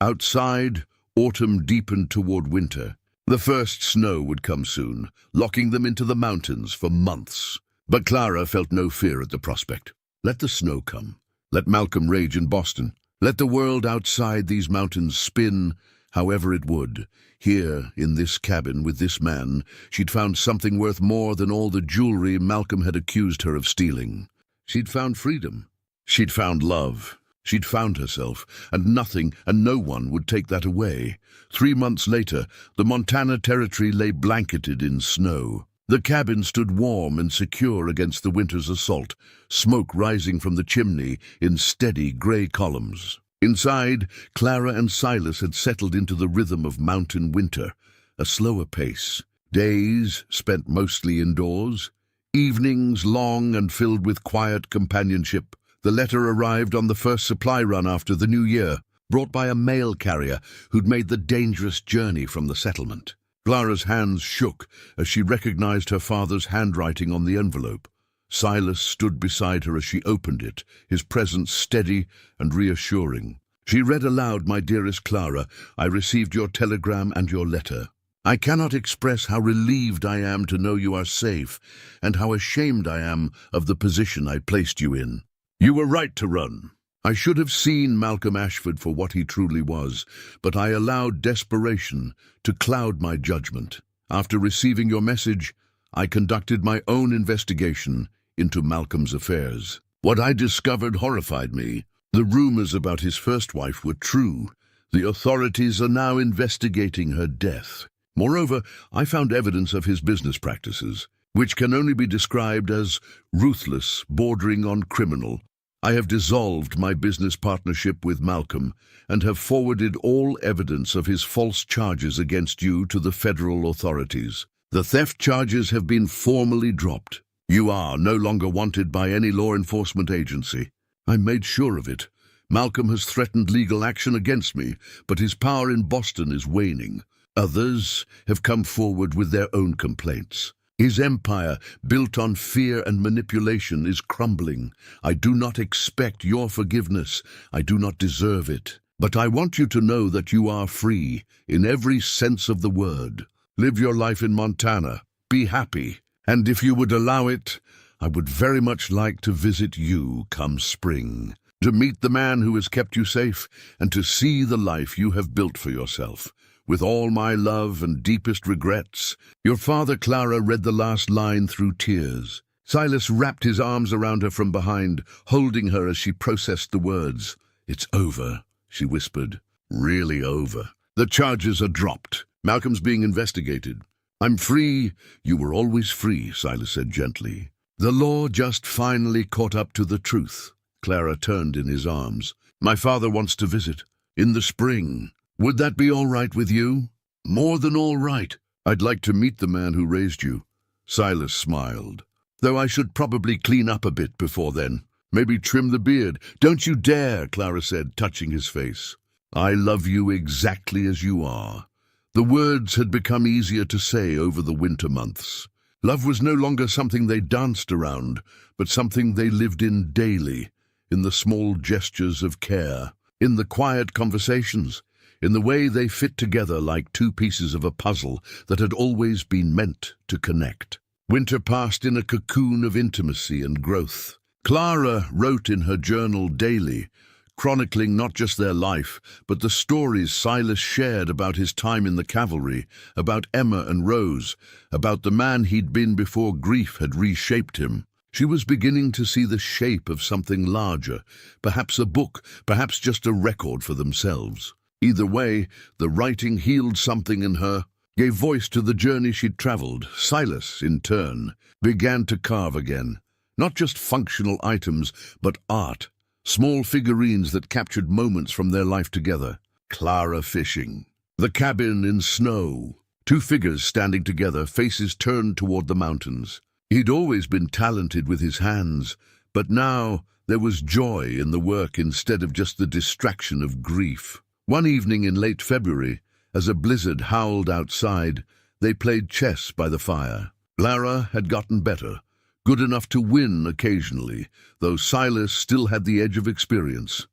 Outside, autumn deepened toward winter. The first snow would come soon, locking them into the mountains for months. But Clara felt no fear at the prospect. Let the snow come. Let Malcolm rage in Boston. Let the world outside these mountains spin however it would. Here, in this cabin with this man, she'd found something worth more than all the jewelry Malcolm had accused her of stealing. She'd found freedom. She'd found love. She'd found herself, and nothing and no one would take that away. 3 months later, the Montana territory lay blanketed in snow. The cabin stood warm and secure against the winter's assault, smoke rising from the chimney in steady gray columns. Inside, Clara and Silas had settled into the rhythm of mountain winter, a slower pace. Days spent mostly indoors, evenings long and filled with quiet companionship. The letter arrived on the first supply run after the new year, brought by a mail carrier who'd made the dangerous journey from the settlement. Clara's hands shook as she recognized her father's handwriting on the envelope. Silas stood beside her as she opened it, his presence steady and reassuring. She read aloud, "My dearest Clara, I received your telegram and your letter. I cannot express how relieved I am to know you are safe, and how ashamed I am of the position I placed you in. You were right to run. I should have seen Malcolm Ashford for what he truly was, but I allowed desperation to cloud my judgment. After receiving your message, I conducted my own investigation into Malcolm's affairs. What I discovered horrified me. The rumors about his first wife were true. The authorities are now investigating her death. Moreover, I found evidence of his business practices, which can only be described as ruthless, bordering on criminal. I have dissolved my business partnership with Malcolm and have forwarded all evidence of his false charges against you to the federal authorities. The theft charges have been formally dropped. You are no longer wanted by any law enforcement agency. I made sure of it. Malcolm has threatened legal action against me, but his power in Boston is waning. Others have come forward with their own complaints. His empire, built on fear and manipulation, is crumbling. I do not expect your forgiveness. I do not deserve it. But I want you to know that you are free, in every sense of the word. Live your life in Montana. Be happy. And if you would allow it, I would very much like to visit you come spring, to meet the man who has kept you safe, and to see the life you have built for yourself. With all my love and deepest regrets. Your father, Clara, read the last line through tears. Silas wrapped his arms around her from behind, holding her as she processed the words. It's over, she whispered. Really over. The charges are dropped. Malcolm's being investigated. I'm free. You were always free, Silas said gently. The law just finally caught up to the truth. Clara turned in his arms. My father wants to visit. In the spring. Would that be all right with you? More than all right. I'd like to meet the man who raised you. Silas smiled. Though I should probably clean up a bit before then. Maybe trim the beard. Don't you dare, Clara said, touching his face. I love you exactly as you are. The words had become easier to say over the winter months. Love was no longer something they danced around, but something they lived in daily, in the small gestures of care, in the quiet conversations, in the way they fit together like two pieces of a puzzle that had always been meant to connect. Winter passed in a cocoon of intimacy and growth. Clara wrote in her journal daily, chronicling not just their life, but the stories Silas shared about his time in the cavalry, about Emma and Rose, about the man he'd been before grief had reshaped him. She was beginning to see the shape of something larger, perhaps a book, perhaps just a record for themselves. Either way, the writing healed something in her, gave voice to the journey she'd traveled. Silas, in turn, began to carve again. Not just functional items, but art. Small figurines that captured moments from their life together. Clara fishing. The cabin in snow. Two figures standing together, faces turned toward the mountains. He'd always been talented with his hands, but now there was joy in the work instead of just the distraction of grief. One evening in late February, as a blizzard howled outside, they played chess by the fire. Clara had gotten better, good enough to win occasionally, though Silas still had the edge of experience.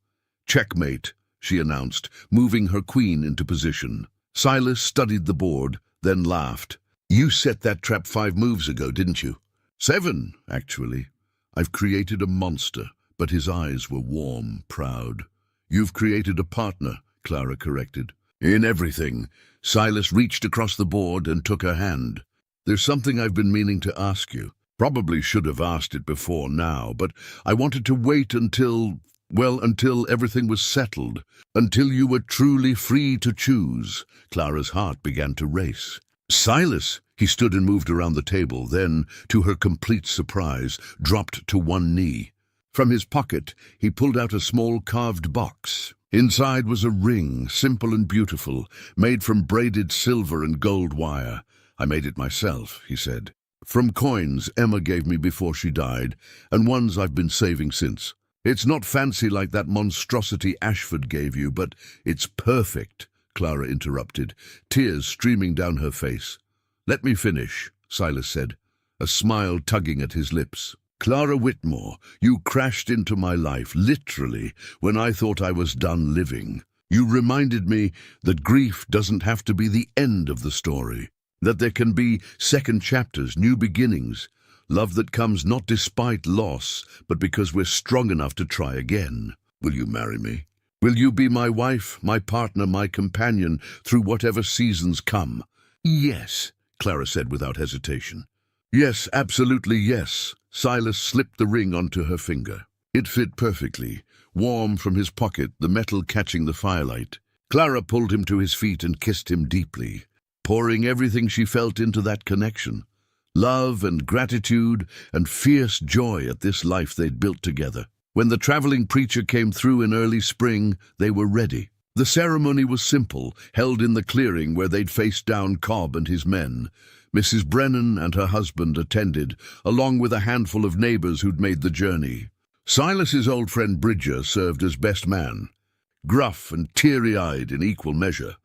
Checkmate, she announced, moving her queen into position. Silas studied the board, then laughed. You set that trap 5 moves ago, didn't you? 7, actually. I've created a monster, but his eyes were warm, proud. You've created a partner, Clara corrected. In everything. Silas reached across the board and took her hand. There's something I've been meaning to ask you. Probably should have asked it before now, but I wanted to wait until everything was settled, until you were truly free to choose. Clara's heart began to race. Silas! He stood and moved around the table, then, to her complete surprise, dropped to one knee. From his pocket, he pulled out a small carved box. Inside was a ring, simple and beautiful, made from braided silver and gold wire. I made it myself, he said. From coins Emma gave me before she died, and ones I've been saving since. It's not fancy like that monstrosity Ashford gave you, but it's perfect, Clara interrupted, tears streaming down her face. Let me finish, Silas said, a smile tugging at his lips. Clara Whitmore, you crashed into my life, literally, when I thought I was done living. You reminded me that grief doesn't have to be the end of the story, that there can be second chapters, new beginnings, love that comes not despite loss, but because we're strong enough to try again. Will you marry me? Will you be my wife, my partner, my companion through whatever seasons come? Yes, Clara said without hesitation. Yes, absolutely yes. Silas slipped the ring onto her finger. It fit perfectly, warm from his pocket, the metal catching the firelight. Clara pulled him to his feet and kissed him deeply, pouring everything she felt into that connection. Love and gratitude and fierce joy at this life they'd built together. When the traveling preacher came through in early spring, they were ready. The ceremony was simple, held in the clearing where they'd faced down Cobb and his men. Mrs. Brennan and her husband attended, along with a handful of neighbors who'd made the journey. Silas's old friend Bridger served as best man, gruff and teary-eyed in equal measure.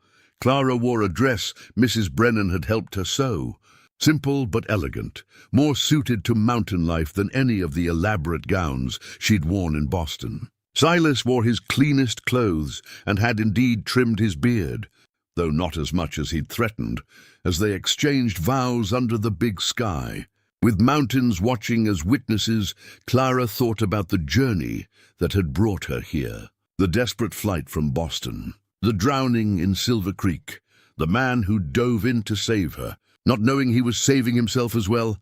Clara wore a dress Mrs. Brennan had helped her sew, simple but elegant, more suited to mountain life than any of the elaborate gowns she'd worn in Boston. Silas wore his cleanest clothes and had indeed trimmed his beard, though not as much as he'd threatened, as they exchanged vows under the big sky. With mountains watching as witnesses, Clara thought about the journey that had brought her here. The desperate flight from Boston, the drowning in Silver Creek, the man who dove in to save her, not knowing he was saving himself as well.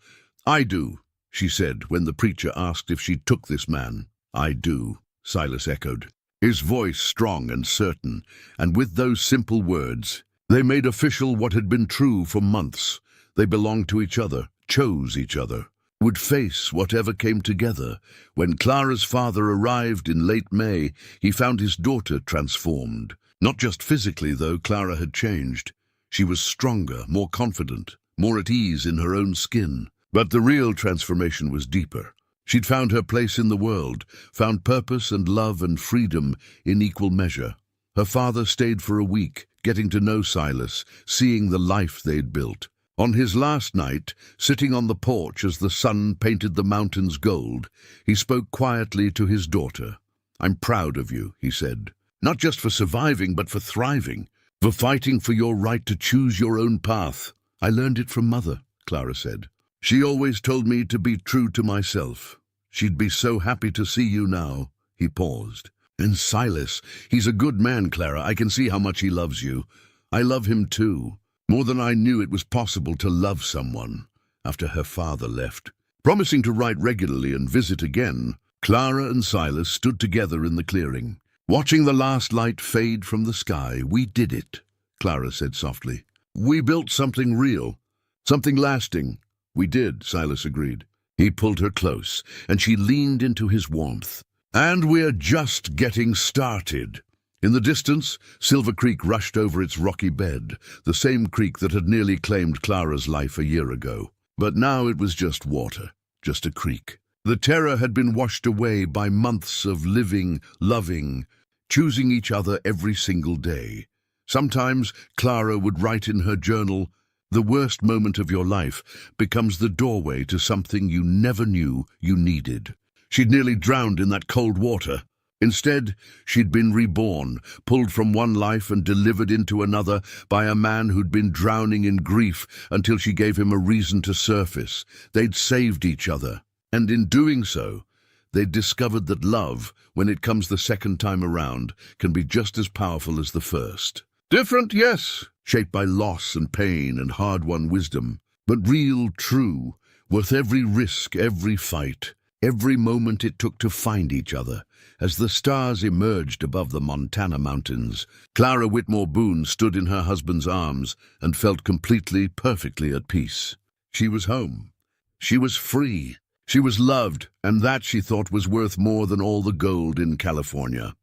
"I do," she said when the preacher asked if she took this man. "I do," Silas echoed, his voice strong and certain, and with those simple words, they made official what had been true for months. They belonged to each other, chose each other, would face whatever came together. When Clara's father arrived in late May, he found his daughter transformed. Not just physically, though. Clara had changed. She was stronger, more confident, more at ease in her own skin. But the real transformation was deeper. She'd found her place in the world, found purpose and love and freedom in equal measure. Her father stayed for a week, getting to know Silas, seeing the life they'd built. On his last night, sitting on the porch as the sun painted the mountains gold, he spoke quietly to his daughter. "I'm proud of you," he said, "not just for surviving, but for thriving, for fighting for your right to choose your own path." "I learned it from Mother," Clara said. "She always told me to be true to myself. She'd be so happy to see you now." He paused. "And Silas, he's a good man, Clara. I can see how much he loves you. I love him too, more than I knew it was possible to love someone after her father left." Promising to write regularly and visit again, Clara and Silas stood together in the clearing, watching the last light fade from the sky. "We did it," Clara said softly. "We built something real, something lasting." "We did," Silas agreed. He pulled her close, and she leaned into his warmth. "And we're just getting started." In the distance, Silver Creek rushed over its rocky bed, the same creek that had nearly claimed Clara's life a year ago. But now it was just water, just a creek. The terror had been washed away by months of living, loving, choosing each other every single day. Sometimes Clara would write in her journal, "The worst moment of your life becomes the doorway to something you never knew you needed." She'd nearly drowned in that cold water. Instead, she'd been reborn, pulled from one life and delivered into another by a man who'd been drowning in grief until she gave him a reason to surface. They'd saved each other, and in doing so, they'd discovered that love, when it comes the second time around, can be just as powerful as the first. Different, yes, shaped by loss and pain and hard-won wisdom, but real, true, worth every risk, every fight, every moment it took to find each other. As the stars emerged above the Montana mountains, Clara Whitmore Boone stood in her husband's arms and felt completely, perfectly at peace. She was home. She was free. She was loved, and that, she thought, was worth more than all the gold in California.